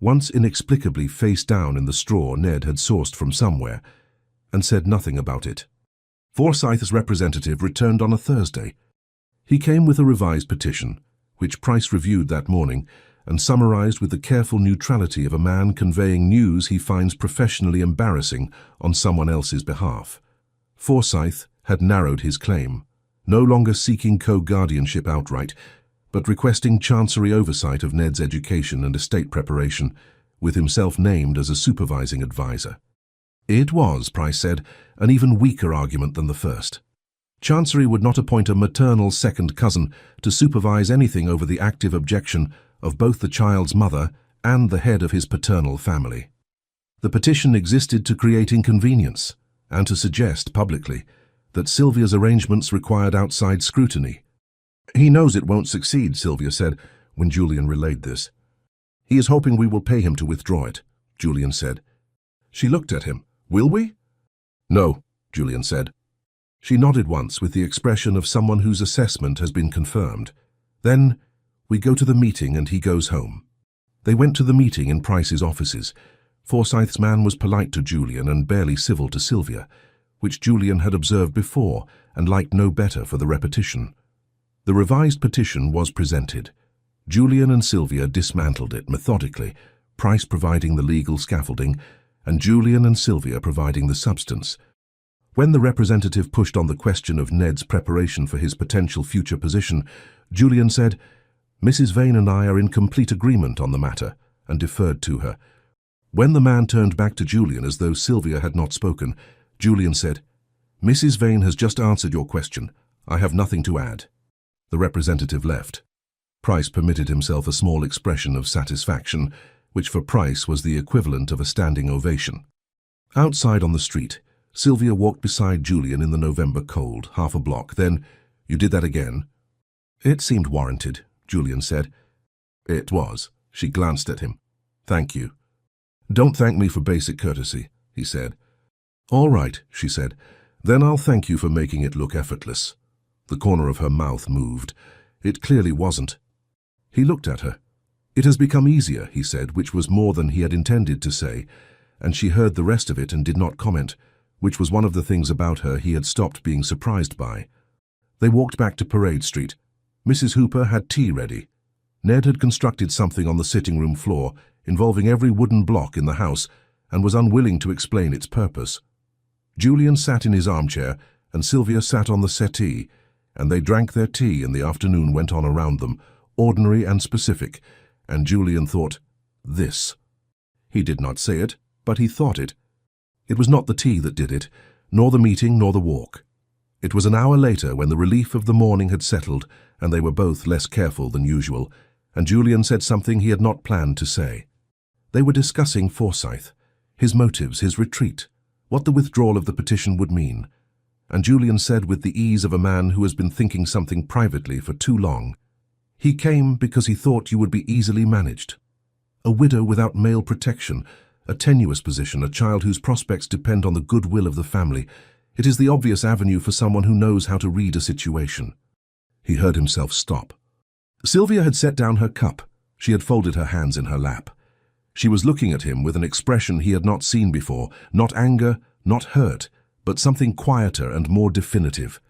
once inexplicably face down in the straw Ned had sourced from somewhere, and said nothing about it. Forsyth's representative returned on a Thursday. He came with a revised petition, which Price reviewed that morning and summarized with the careful neutrality of a man conveying news he finds professionally embarrassing on someone else's behalf. Forsyth had narrowed his claim, no longer seeking co-guardianship outright, but requesting chancery oversight of Ned's education and estate preparation, with himself named as a supervising advisor. It was, Price said, an even weaker argument than the first. Chancery would not appoint a maternal second cousin to supervise anything over the active objection of both the child's mother and the head of his paternal family. The petition existed to create inconvenience and to suggest publicly that Sylvia's arrangements required outside scrutiny. "He knows it won't succeed," Sylvia said when Julian relayed this. "He is hoping we will pay him to withdraw it," Julian said. She looked at him. "Will we?" "No," Julian said. She nodded once with the expression of someone whose assessment has been confirmed. Then, "We go to the meeting and he goes home." They went to the meeting in Price's offices. Forsyth's man was polite to Julian and barely civil to Sylvia, which Julian had observed before and liked no better for the repetition. The revised petition was presented. Julian and Sylvia dismantled it methodically, Price providing the legal scaffolding, and Julian and Sylvia providing the substance. When the representative pushed on the question of Ned's preparation for his potential future position, Julian said, "Mrs. Vane and I are in complete agreement on the matter," and deferred to her. When the man turned back to Julian as though Sylvia had not spoken, Julian said, "Mrs. Vane has just answered your question. I have nothing to add." The representative left. Price permitted himself a small expression of satisfaction, which for Price was the equivalent of a standing ovation. Outside on the street, Sylvia walked beside Julian in the November cold, half a block. Then, "You did that again?" "It seemed warranted," Julian said. "It was." She glanced at him. "Thank you." "Don't thank me for basic courtesy," he said. "All right," she said. "Then I'll thank you for making it look effortless." The corner of her mouth moved. It clearly wasn't. He looked at her. "It has become easier," he said, which was more than he had intended to say, and she heard the rest of it and did not comment, which was one of the things about her he had stopped being surprised by. They walked back to Parade Street. Mrs. Hooper had tea ready. Ned had constructed something on the sitting-room floor, involving every wooden block in the house, and was unwilling to explain its purpose. Julian sat in his armchair, and Sylvia sat on the settee, and they drank their tea and the afternoon went on around them, ordinary and specific, and Julian thought, "This." He did not say it, but he thought it. It was not the tea that did it, nor the meeting nor the walk. It was an hour later when the relief of the morning had settled and they were both less careful than usual, and Julian said something he had not planned to say. They were discussing Forsyth, his motives, his retreat, what the withdrawal of the petition would mean, and Julian said with the ease of a man who has been thinking something privately for too long, "He came because he thought you would be easily managed. A widow without male protection, a tenuous position, a child whose prospects depend on the goodwill of the family. It is the obvious avenue for someone who knows how to read a situation." He heard himself stop. Sylvia had set down her cup. She had folded her hands in her lap. She was looking at him with an expression he had not seen before, not anger, not hurt, but something quieter and more definitive.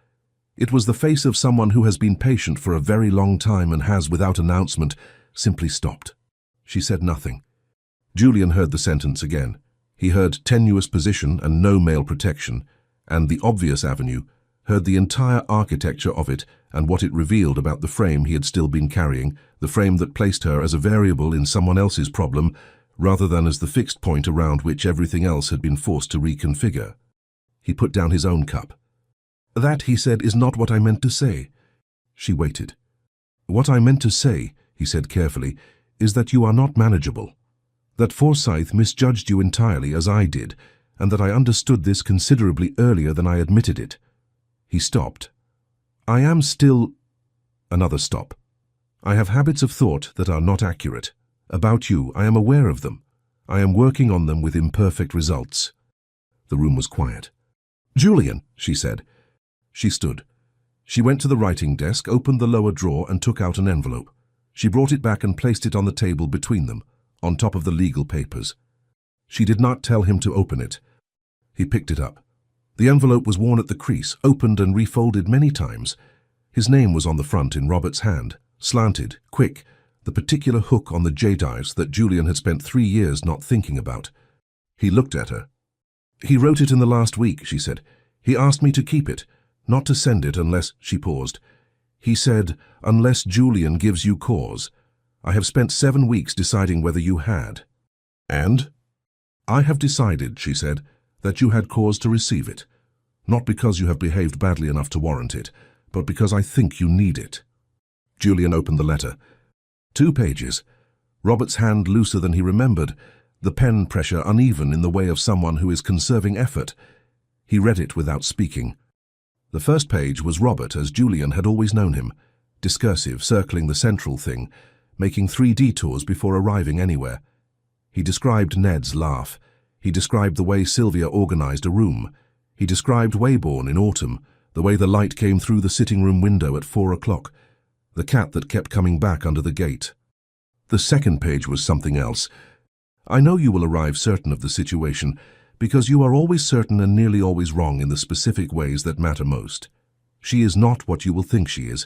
It was the face of someone who has been patient for a very long time and has, without announcement, simply stopped. She said nothing. Julian heard the sentence again. He heard tenuous position and no male protection, and the obvious avenue, heard the entire architecture of it and what it revealed about the frame he had still been carrying, the frame that placed her as a variable in someone else's problem, rather than as the fixed point around which everything else had been forced to reconfigure. He put down his own cup. "That," he said, "is not what I meant to say." She waited. "What I meant to say," he said carefully, "is that you are not manageable. That Forsyth misjudged you entirely, as I did, and that I understood this considerably earlier than I admitted it." He stopped. "I am still—" Another stop. "I have habits of thought that are not accurate. About you, I am aware of them. I am working on them with imperfect results." The room was quiet. "Julian," she said, She stood. She went to the writing desk, opened the lower drawer and took out an envelope. She brought it back and placed it on the table between them, on top of the legal papers. She did not tell him to open it. He picked it up. The envelope was worn at the crease, opened and refolded many times. His name was on the front in Robert's hand, slanted, quick, the particular hook on the jadives that Julian had spent 3 years not thinking about. He looked at her. "He wrote it in the last week," she said. "He asked me to keep it, not to send it unless—" She paused. "He said, unless Julian gives you cause. I have spent 7 weeks deciding whether you had." "And?" "I have decided," she said, "that you had cause to receive it. Not because you have behaved badly enough to warrant it, but because I think you need it." Julian opened the letter. 2 pages. Robert's hand looser than he remembered, the pen pressure uneven in the way of someone who is conserving effort. He read it without speaking. The first page was Robert as Julian had always known him, discursive, circling the central thing, making 3 detours before arriving anywhere. He described Ned's laugh. He described the way Sylvia organized a room. He described Waybourne in autumn, the way the light came through the sitting room window at 4 o'clock, the cat that kept coming back under the gate. The second page was something else. "I know you will arrive certain of the situation, because you are always certain and nearly always wrong in the specific ways that matter most. She is not what you will think she is.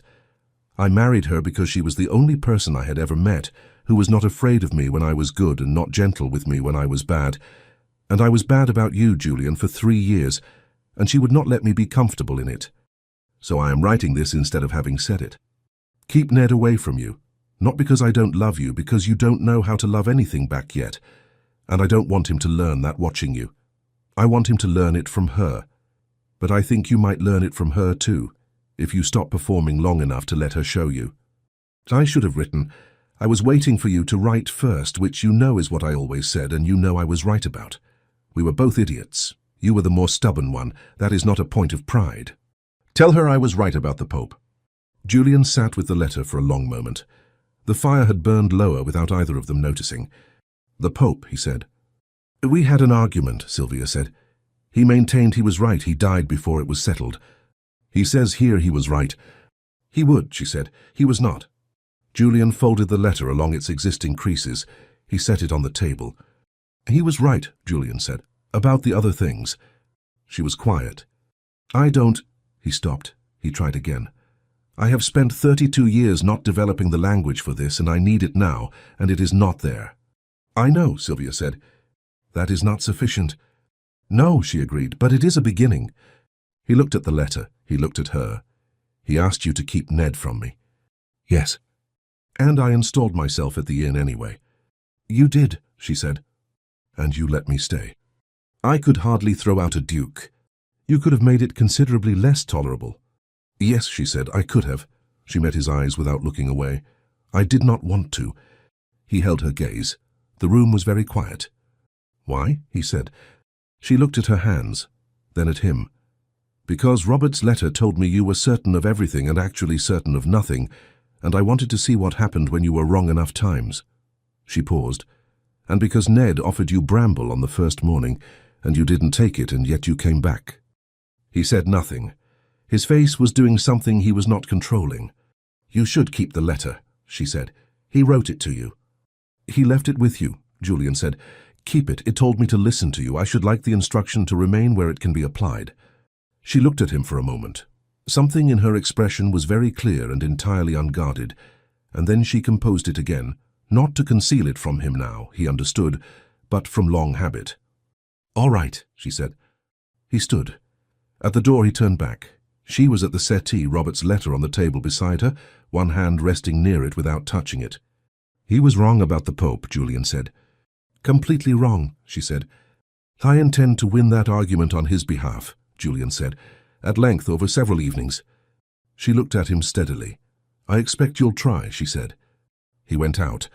I married her because she was the only person I had ever met who was not afraid of me when I was good and not gentle with me when I was bad. And I was bad about you, Julian, for 3 years, and she would not let me be comfortable in it. So I am writing this instead of having said it. Keep Ned away from you, not because I don't love you, because you don't know how to love anything back yet, and I don't want him to learn that watching you. I want him to learn it from her, but I think you might learn it from her too, if you stop performing long enough to let her show you. I should have written, I was waiting for you to write first, which you know is what I always said, and you know I was right about. We were both idiots. You were the more stubborn one. That is not a point of pride. Tell her I was right about the Pope." Julian sat with the letter for a long moment. The fire had burned lower without either of them noticing. "The Pope," he said. "We had an argument," Sylvia said. "He maintained he was right. He died before it was settled. He says here he was right." "He would," she said. "He was not." Julian folded the letter along its existing creases. He set it on the table. "He was right," Julian said, "about the other things." She was quiet. "I don't—" He stopped. He tried again. "I have spent 32 years not developing the language for this, and I need it now, and it is not there." "I know," Sylvia said. "That is not sufficient." "No," she agreed, "but it is a beginning." He looked at the letter. He looked at her. "He asked you to keep Ned from me." "Yes." "And I installed myself at the inn anyway." "You did," she said. "And you let me stay." "I could hardly throw out a duke. You could have made it considerably less tolerable." "Yes," she said, "I could have." She met his eyes without looking away. "I did not want to." He held her gaze. The room was very quiet. "Why?" he said. She looked at her hands, then at him. "Because Robert's letter told me you were certain of everything and actually certain of nothing, and I wanted to see what happened when you were wrong enough times." She paused. "And because Ned offered you bramble on the first morning, and you didn't take it, and yet you came back." He said nothing. His face was doing something he was not controlling. "You should keep the letter," she said. "He wrote it to you." "He left it with you," Julian said. "Keep it. It told me to listen to you. I should like the instruction to remain where it can be applied." She looked at him for a moment. Something in her expression was very clear and entirely unguarded, and then she composed it again, not to conceal it from him now, he understood, but from long habit. "All right," she said. He stood. At the door he turned back. She was at the settee, Robert's letter on the table beside her, one hand resting near it without touching it. "He was wrong about the Pope," Julian said. "Completely wrong," she said. "I intend to win that argument on his behalf," Julian said, at length over several evenings. She looked at him steadily. "I expect you'll try," she said. He went out.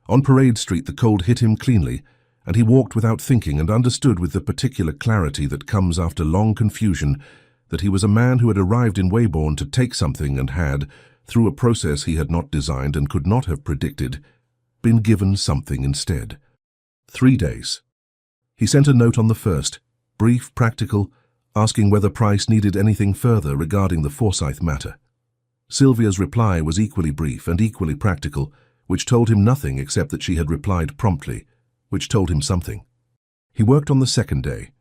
On Parade Street the cold hit him cleanly, and he walked without thinking and understood with the particular clarity that comes after long confusion that he was a man who had arrived in Waybourne to take something and had, through a process he had not designed and could not have predicted, been given something instead. 3 days. He sent a note on the first, brief, practical, asking whether Price needed anything further regarding the Forsyth matter. Sylvia's reply was equally brief and equally practical, which told him nothing except that she had replied promptly, which told him something. He worked on the second day.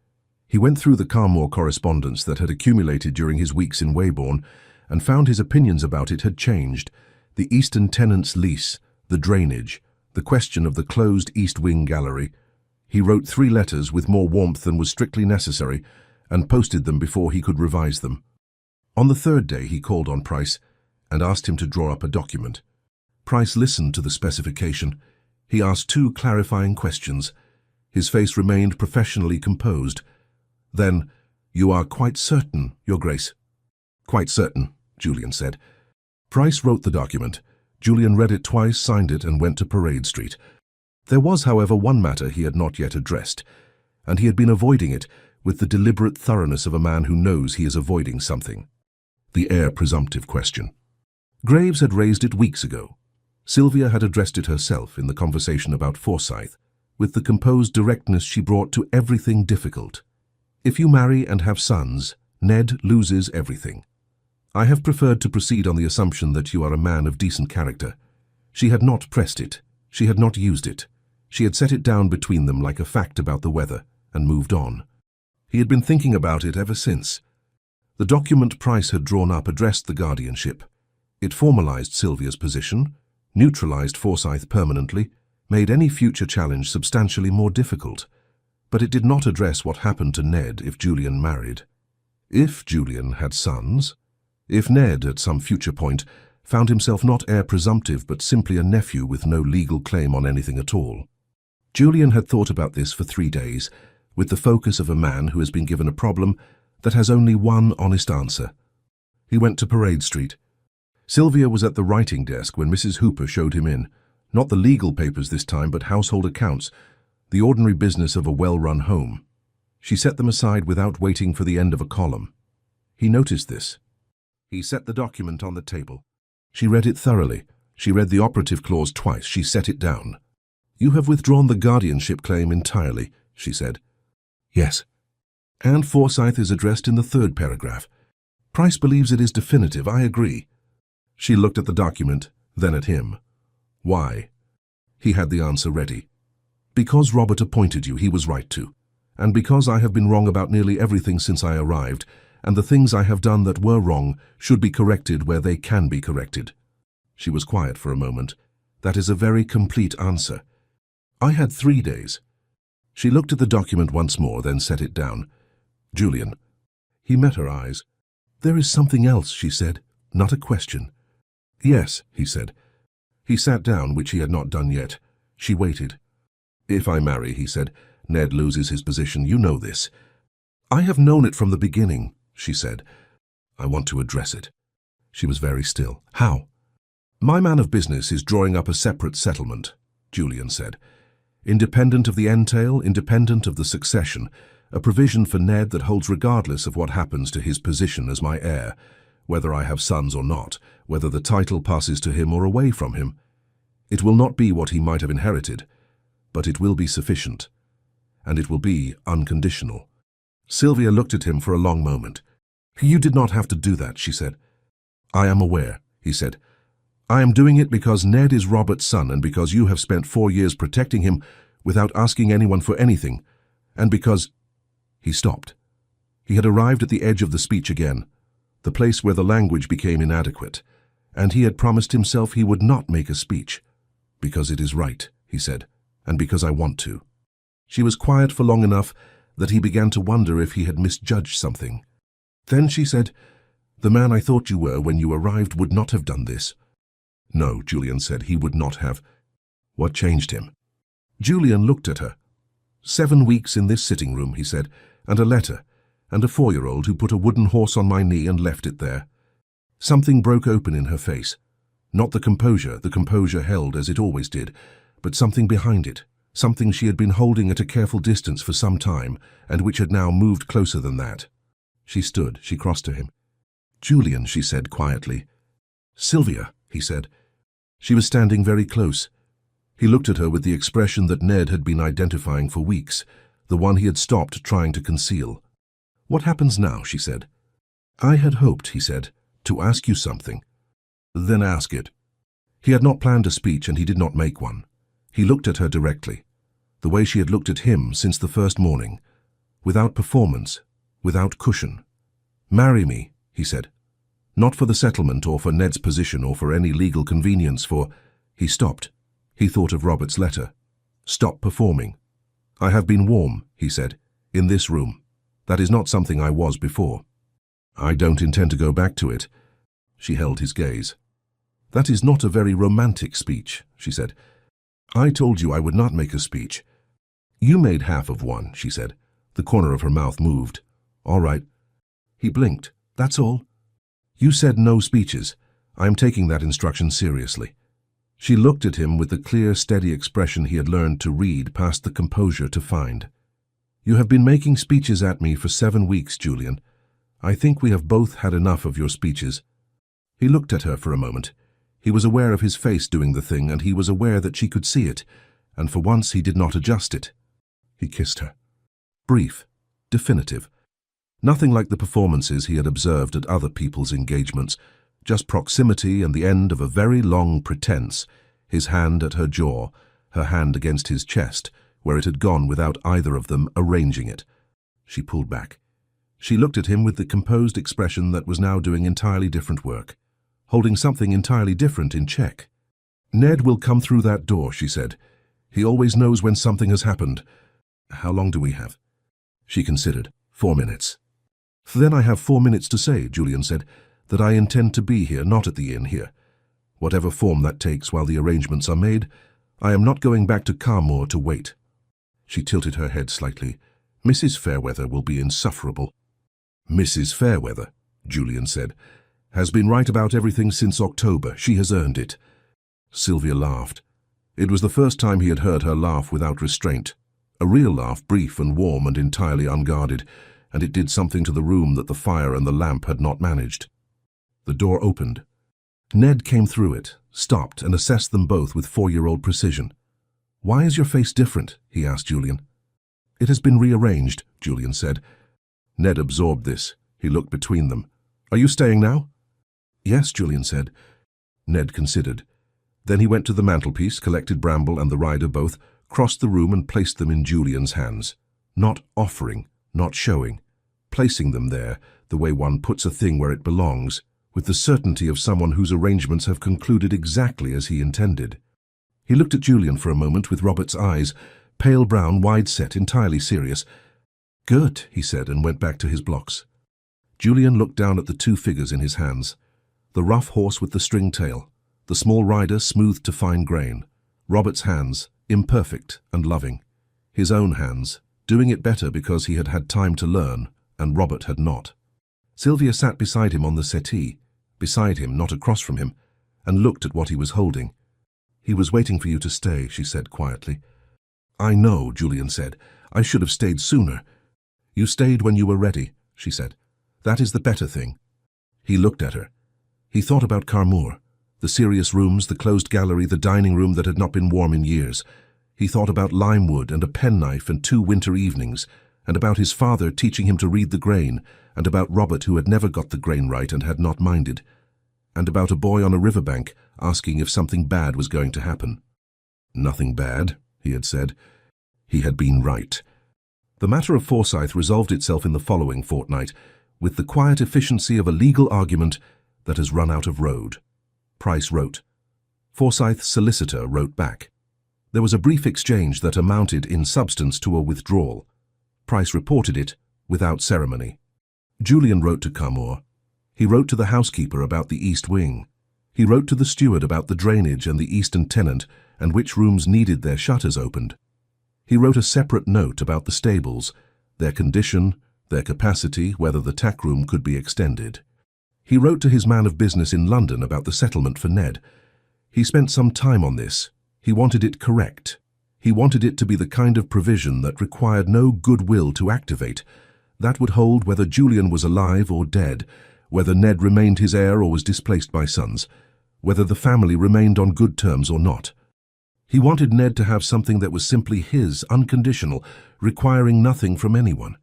He went through the Carmore correspondence that had accumulated during his weeks in Weybourne and found his opinions about it had changed. The Eastern tenant's lease, the drainage, the question of the closed East Wing gallery. He wrote 3 letters with more warmth than was strictly necessary and posted them before he could revise them. On the third day he called on Price and asked him to draw up a document. Price listened to the specification. He asked 2 clarifying questions. His face remained professionally composed. Then, "You are quite certain, Your Grace?" "Quite certain," Julian said. Price wrote the document. Julian read it twice, signed it, and went to Parade Street. There was, however, one matter he had not yet addressed, and he had been avoiding it with the deliberate thoroughness of a man who knows he is avoiding something. The heir presumptive question. Graves had raised it weeks ago. Sylvia had addressed it herself in the conversation about Forsyth, with the composed directness she brought to everything difficult. If you marry and have sons, Ned loses everything. I have preferred to proceed on the assumption that you are a man of decent character. She had not pressed it. She had not used it. She had set it down between them like a fact about the weather, and moved on. He had been thinking about it ever since. The document Price had drawn up addressed the guardianship. It formalized Sylvia's position, neutralized Forsyth permanently, made any future challenge substantially more difficult. But it did not address what happened to Ned if Julian married. If Julian had sons, if Ned, at some future point, found himself not heir presumptive but simply a nephew with no legal claim on anything at all. Julian had thought about this for 3 days, with the focus of a man who has been given a problem that has only one honest answer. He went to Parade Street. Sylvia was at the writing desk when Mrs. Hooper showed him in. Not the legal papers this time, but household accounts, the ordinary business of a well-run home. She set them aside without waiting for the end of a column. He noticed this. He set the document on the table. She read it thoroughly. She read the operative clause twice. She set it down. "You have withdrawn the guardianship claim entirely," she said. "Yes." "And Forsyth is addressed in the 3rd paragraph. Price believes it is definitive. I agree." She looked at the document, then at him. "Why?" He had the answer ready. "Because Robert appointed you, he was right to. And because I have been wrong about nearly everything since I arrived, and the things I have done that were wrong should be corrected where they can be corrected." She was quiet for a moment. "That is a very complete answer." "I had 3 days." She looked at the document once more, then set it down. "Julian." He met her eyes. "There is something else," she said, "not a question." "Yes," he said. He sat down, which he had not done yet. She waited. "If I marry," he said, "Ned loses his position. You know this." "I have known it from the beginning," she said. "I want to address it." She was very still. "How?" "My man of business is drawing up a separate settlement," Julian said. "Independent of the entail, independent of the succession, a provision for Ned that holds regardless of what happens to his position as my heir, whether I have sons or not, whether the title passes to him or away from him. It will not be what he might have inherited, but it will be sufficient, and it will be unconditional." Sylvia looked at him for a long moment. "You did not have to do that," she said. "I am aware," he said. "I am doing it because Ned is Robert's son and because you have spent 4 years protecting him without asking anyone for anything, and because—" He stopped. He had arrived at the edge of the speech again, the place where the language became inadequate, and he had promised himself he would not make a speech. "Because it is right," he said, "and because I want to." She was quiet for long enough that he began to wonder if he had misjudged something. Then she said, "The man I thought you were when you arrived would not have done this." "No," Julian said, "he would not have." "What changed him?" Julian looked at her. 7 weeks in this sitting room," he said, "and a letter, and a 4-year-old who put a wooden horse on my knee and left it there." Something broke open in her face. Not the composure held as it always did, but something behind it, something she had been holding at a careful distance for some time, and which had now moved closer than that. She stood, she crossed to him. "Julian," she said quietly. "Sylvia," he said. She was standing very close. He looked at her with the expression that Ned had been identifying for weeks, the one he had stopped trying to conceal. "What happens now?" she said. "I had hoped," he said, "to ask you something." "Then ask it." He had not planned a speech, and he did not make one. He looked at her directly, the way she had looked at him since the first morning, without performance, without cushion. "Marry me," he said. "Not for the settlement or for Ned's position or for any legal convenience, for—" He stopped. He thought of Robert's letter. "Stop performing." "I have been warm," he said, "in this room. That is not something I was before. I don't intend to go back to it." She held his gaze. "That is not a very romantic speech," she said. "I told you I would not make a speech." "You made half of one," she said. The corner of her mouth moved. "All right." He blinked. "That's all?" "You said no speeches. I am taking that instruction seriously." She looked at him with the clear, steady expression he had learned to read past the composure to find. "You have been making speeches at me for 7 weeks, Julian. I think we have both had enough of your speeches." He looked at her for a moment. He was aware of his face doing the thing, and he was aware that she could see it, and for once he did not adjust it. He kissed her. Brief, definitive. Nothing like the performances he had observed at other people's engagements, just proximity and the end of a very long pretense, his hand at her jaw, her hand against his chest, where it had gone without either of them arranging it. She pulled back. She looked at him with the composed expression that was now doing entirely different work, holding something entirely different in check. "Ned will come through that door," she said. "He always knows when something has happened. How long do we have?" She considered. 4 minutes. "Then I have 4 minutes to say," Julian said, "that I intend to be here, not at the inn here. Whatever form that takes while the arrangements are made, I am not going back to Carmore to wait." She tilted her head slightly. "Mrs. Fairweather will be insufferable." "Mrs. Fairweather," Julian said, "has been right about everything since October. She has earned it." Sylvia laughed. It was the first time he had heard her laugh without restraint. A real laugh, brief and warm and entirely unguarded, and it did something to the room that the fire and the lamp had not managed. The door opened. Ned came through it, stopped, and assessed them both with 4-year-old precision. "Why is your face different?" he asked Julian. "It has been rearranged," Julian said. Ned absorbed this. He looked between them. "Are you staying now?" "Yes," Julian said. Ned considered. Then he went to the mantelpiece, collected Bramble and the rider both, crossed the room and placed them in Julian's hands. Not offering, not showing. Placing them there, the way one puts a thing where it belongs, with the certainty of someone whose arrangements have concluded exactly as he intended. He looked at Julian for a moment with Robert's eyes, pale brown, wide-set, entirely serious. "Good," he said, and went back to his blocks. Julian looked down at the 2 figures in his hands. The rough horse with the string tail, the small rider smoothed to fine grain. Robert's hands, imperfect and loving. His own hands, doing it better because he had had time to learn, and Robert had not. Sylvia sat beside him on the settee, beside him, not across from him, and looked at what he was holding. "He was waiting for you to stay," she said quietly. "I know," Julian said. "I should have stayed sooner." "You stayed when you were ready," she said. "That is the better thing." He looked at her. He thought about Carmore, the serious rooms, the closed gallery, the dining room that had not been warm in years. He thought about limewood and a penknife and 2 winter evenings, and about his father teaching him to read the grain, and about Robert who had never got the grain right and had not minded, and about a boy on a riverbank asking if something bad was going to happen. "Nothing bad," he had said. He had been right. The matter of Forsyth resolved itself in the following fortnight, with the quiet efficiency of a legal argument that has run out of road. Price wrote. Forsyth's solicitor wrote back. There was a brief exchange that amounted in substance to a withdrawal. Price reported it without ceremony. Julian wrote to Carmore. He wrote to the housekeeper about the east wing. He wrote to the steward about the drainage and the eastern tenant and which rooms needed their shutters opened. He wrote a separate note about the stables, their condition, their capacity, whether the tack room could be extended. He wrote to his man of business in London about the settlement for Ned. He spent some time on this. He wanted it correct. He wanted it to be the kind of provision that required no goodwill to activate. That would hold whether Julian was alive or dead, whether Ned remained his heir or was displaced by sons, whether the family remained on good terms or not. He wanted Ned to have something that was simply his, unconditional, requiring nothing from anyone.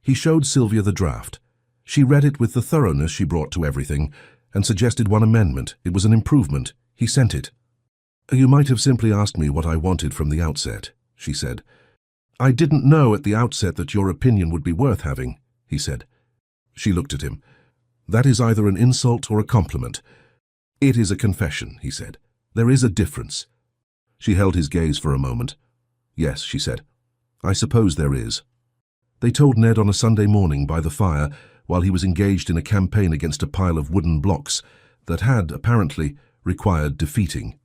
He showed Sylvia the draft. She read it with the thoroughness she brought to everything and suggested one amendment. It was an improvement. He sent it. "You might have simply asked me what I wanted from the outset," she said. "I didn't know at the outset that your opinion would be worth having," he said. She looked at him. "That is either an insult or a compliment." "It is a confession," he said. "There is a difference." She held his gaze for a moment. "Yes," she said. "I suppose there is." They told Ned on a Sunday morning by the fire while he was engaged in a campaign against a pile of wooden blocks that had, apparently, required defeating.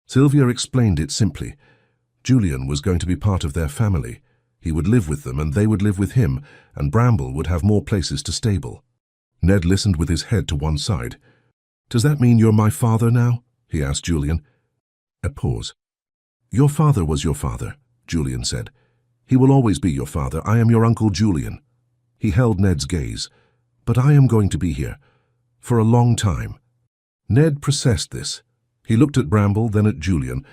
Sylvia explained it simply. Julian was going to be part of their family. He would live with them and they would live with him, and Bramble would have more places to stable. Ned listened with his head to one side. "Does that mean you're my father now?" he asked Julian. A pause. "Your father was your father," Julian said. "He will always be your father. I am your Uncle Julian." He held Ned's gaze. "But I am going to be here. For a long time." Ned processed this. He looked at Bramble, then at Julian,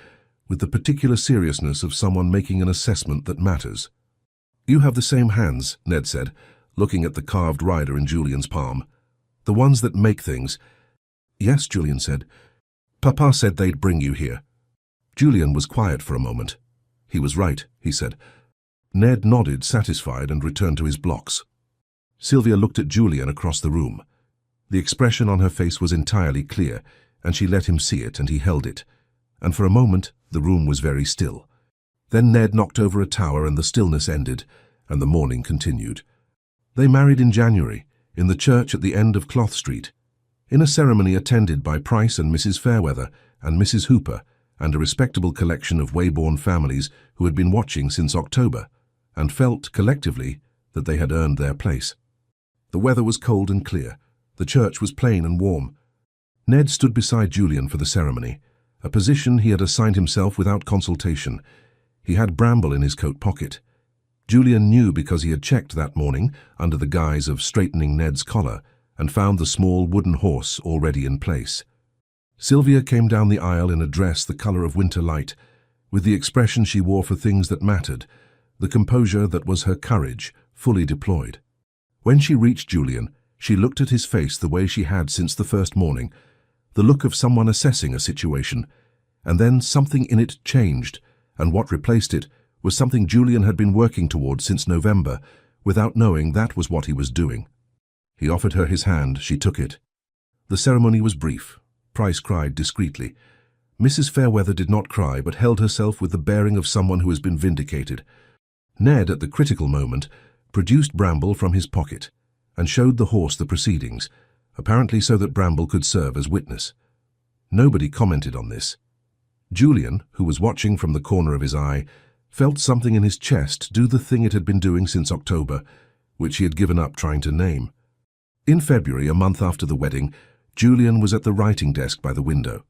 with the particular seriousness of someone making an assessment that matters. "You have the same hands," Ned said, looking at the carved rider in Julian's palm. "The ones that make things." "Yes," Julian said. "Papa said they'd bring you here." Julian was quiet for a moment. "He was right," he said. Ned nodded, satisfied, and returned to his blocks. Sylvia looked at Julian across the room. The expression on her face was entirely clear, and she let him see it, and he held it. And for a moment, the room was very still. Then Ned knocked over a tower, and the stillness ended, and the mourning continued. They married in January, in the church at the end of Cloth Street, in a ceremony attended by Price and Mrs. Fairweather and Mrs. Hooper, and a respectable collection of Weybourne families who had been watching since October, and felt, collectively, that they had earned their place. The weather was cold and clear. The church was plain and warm. Ned stood beside Julian for the ceremony, a position he had assigned himself without consultation. He had Bramble in his coat pocket. Julian knew because he had checked that morning, under the guise of straightening Ned's collar, and found the small wooden horse already in place. Sylvia came down the aisle in a dress the colour of winter light, with the expression she wore for things that mattered, the composure that was her courage, fully deployed. When she reached Julian, she looked at his face the way she had since the first morning, the look of someone assessing a situation, and then something in it changed, and what replaced it was something Julian had been working toward since November, without knowing that was what he was doing. He offered her his hand. She took it. The ceremony was brief. Price cried discreetly. Mrs. Fairweather did not cry, but held herself with the bearing of someone who has been vindicated. Ned, at the critical moment, produced Bramble from his pocket and showed the horse the proceedings, apparently so that Bramble could serve as witness. Nobody commented on this. Julian, who was watching from the corner of his eye, felt something in his chest do the thing it had been doing since October, which he had given up trying to name. In February, a month after the wedding, Julian was at the writing desk by the window.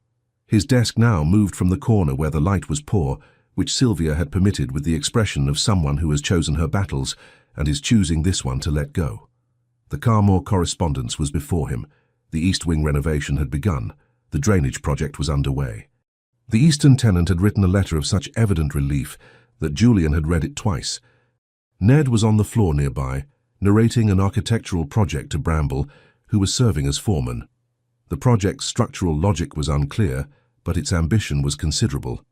His desk now moved from the corner where the light was poor, which Sylvia had permitted with the expression of someone who has chosen her battles and is choosing this one to let go. The Carmore correspondence was before him. The East Wing renovation had begun. The drainage project was underway. The Eastern tenant had written a letter of such evident relief that Julian had read it twice. Ned was on the floor nearby, narrating an architectural project to Bramble, who was serving as foreman. The project's structural logic was unclear, but its ambition was considerable.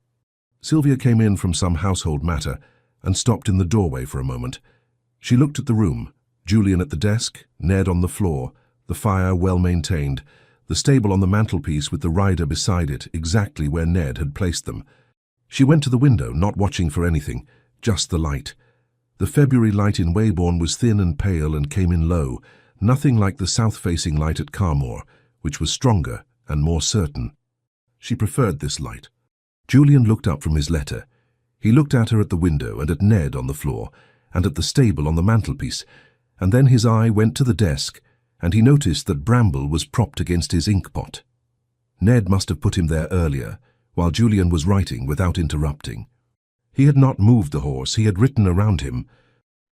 Sylvia came in from some household matter and stopped in the doorway for a moment. She looked at the room, Julian at the desk, Ned on the floor, the fire well maintained, the stable on the mantelpiece with the rider beside it, exactly where Ned had placed them. She went to the window, not watching for anything, just the light. The February light in Weybourne was thin and pale and came in low, nothing like the south-facing light at Carmore, which was stronger and more certain. She preferred this light. Julian looked up from his letter. He looked at her at the window and at Ned on the floor and at the stable on the mantelpiece, and then his eye went to the desk, and he noticed that Bramble was propped against his inkpot. Ned must have put him there earlier, while Julian was writing without interrupting. He had not moved the horse, he had written around him.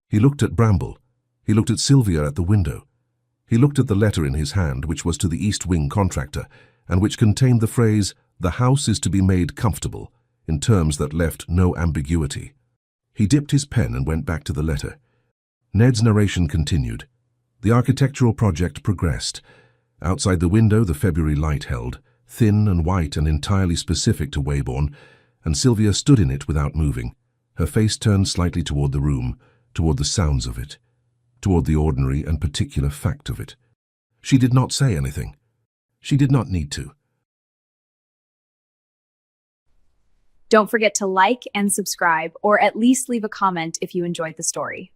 He looked at Bramble. He looked at Sylvia at the window. He looked at the letter in his hand, which was to the East Wing contractor, and which contained the phrase, "The house is to be made comfortable," in terms that left no ambiguity. He dipped his pen and went back to the letter. Ned's narration continued. The architectural project progressed. Outside the window, the February light held, thin and white and entirely specific to Waybourne, and Sylvia stood in it without moving, her face turned slightly toward the room, toward the sounds of it, toward the ordinary and particular fact of it. She did not say anything. She did not need to. Don't forget to like and subscribe, or at least leave a comment if you enjoyed the story.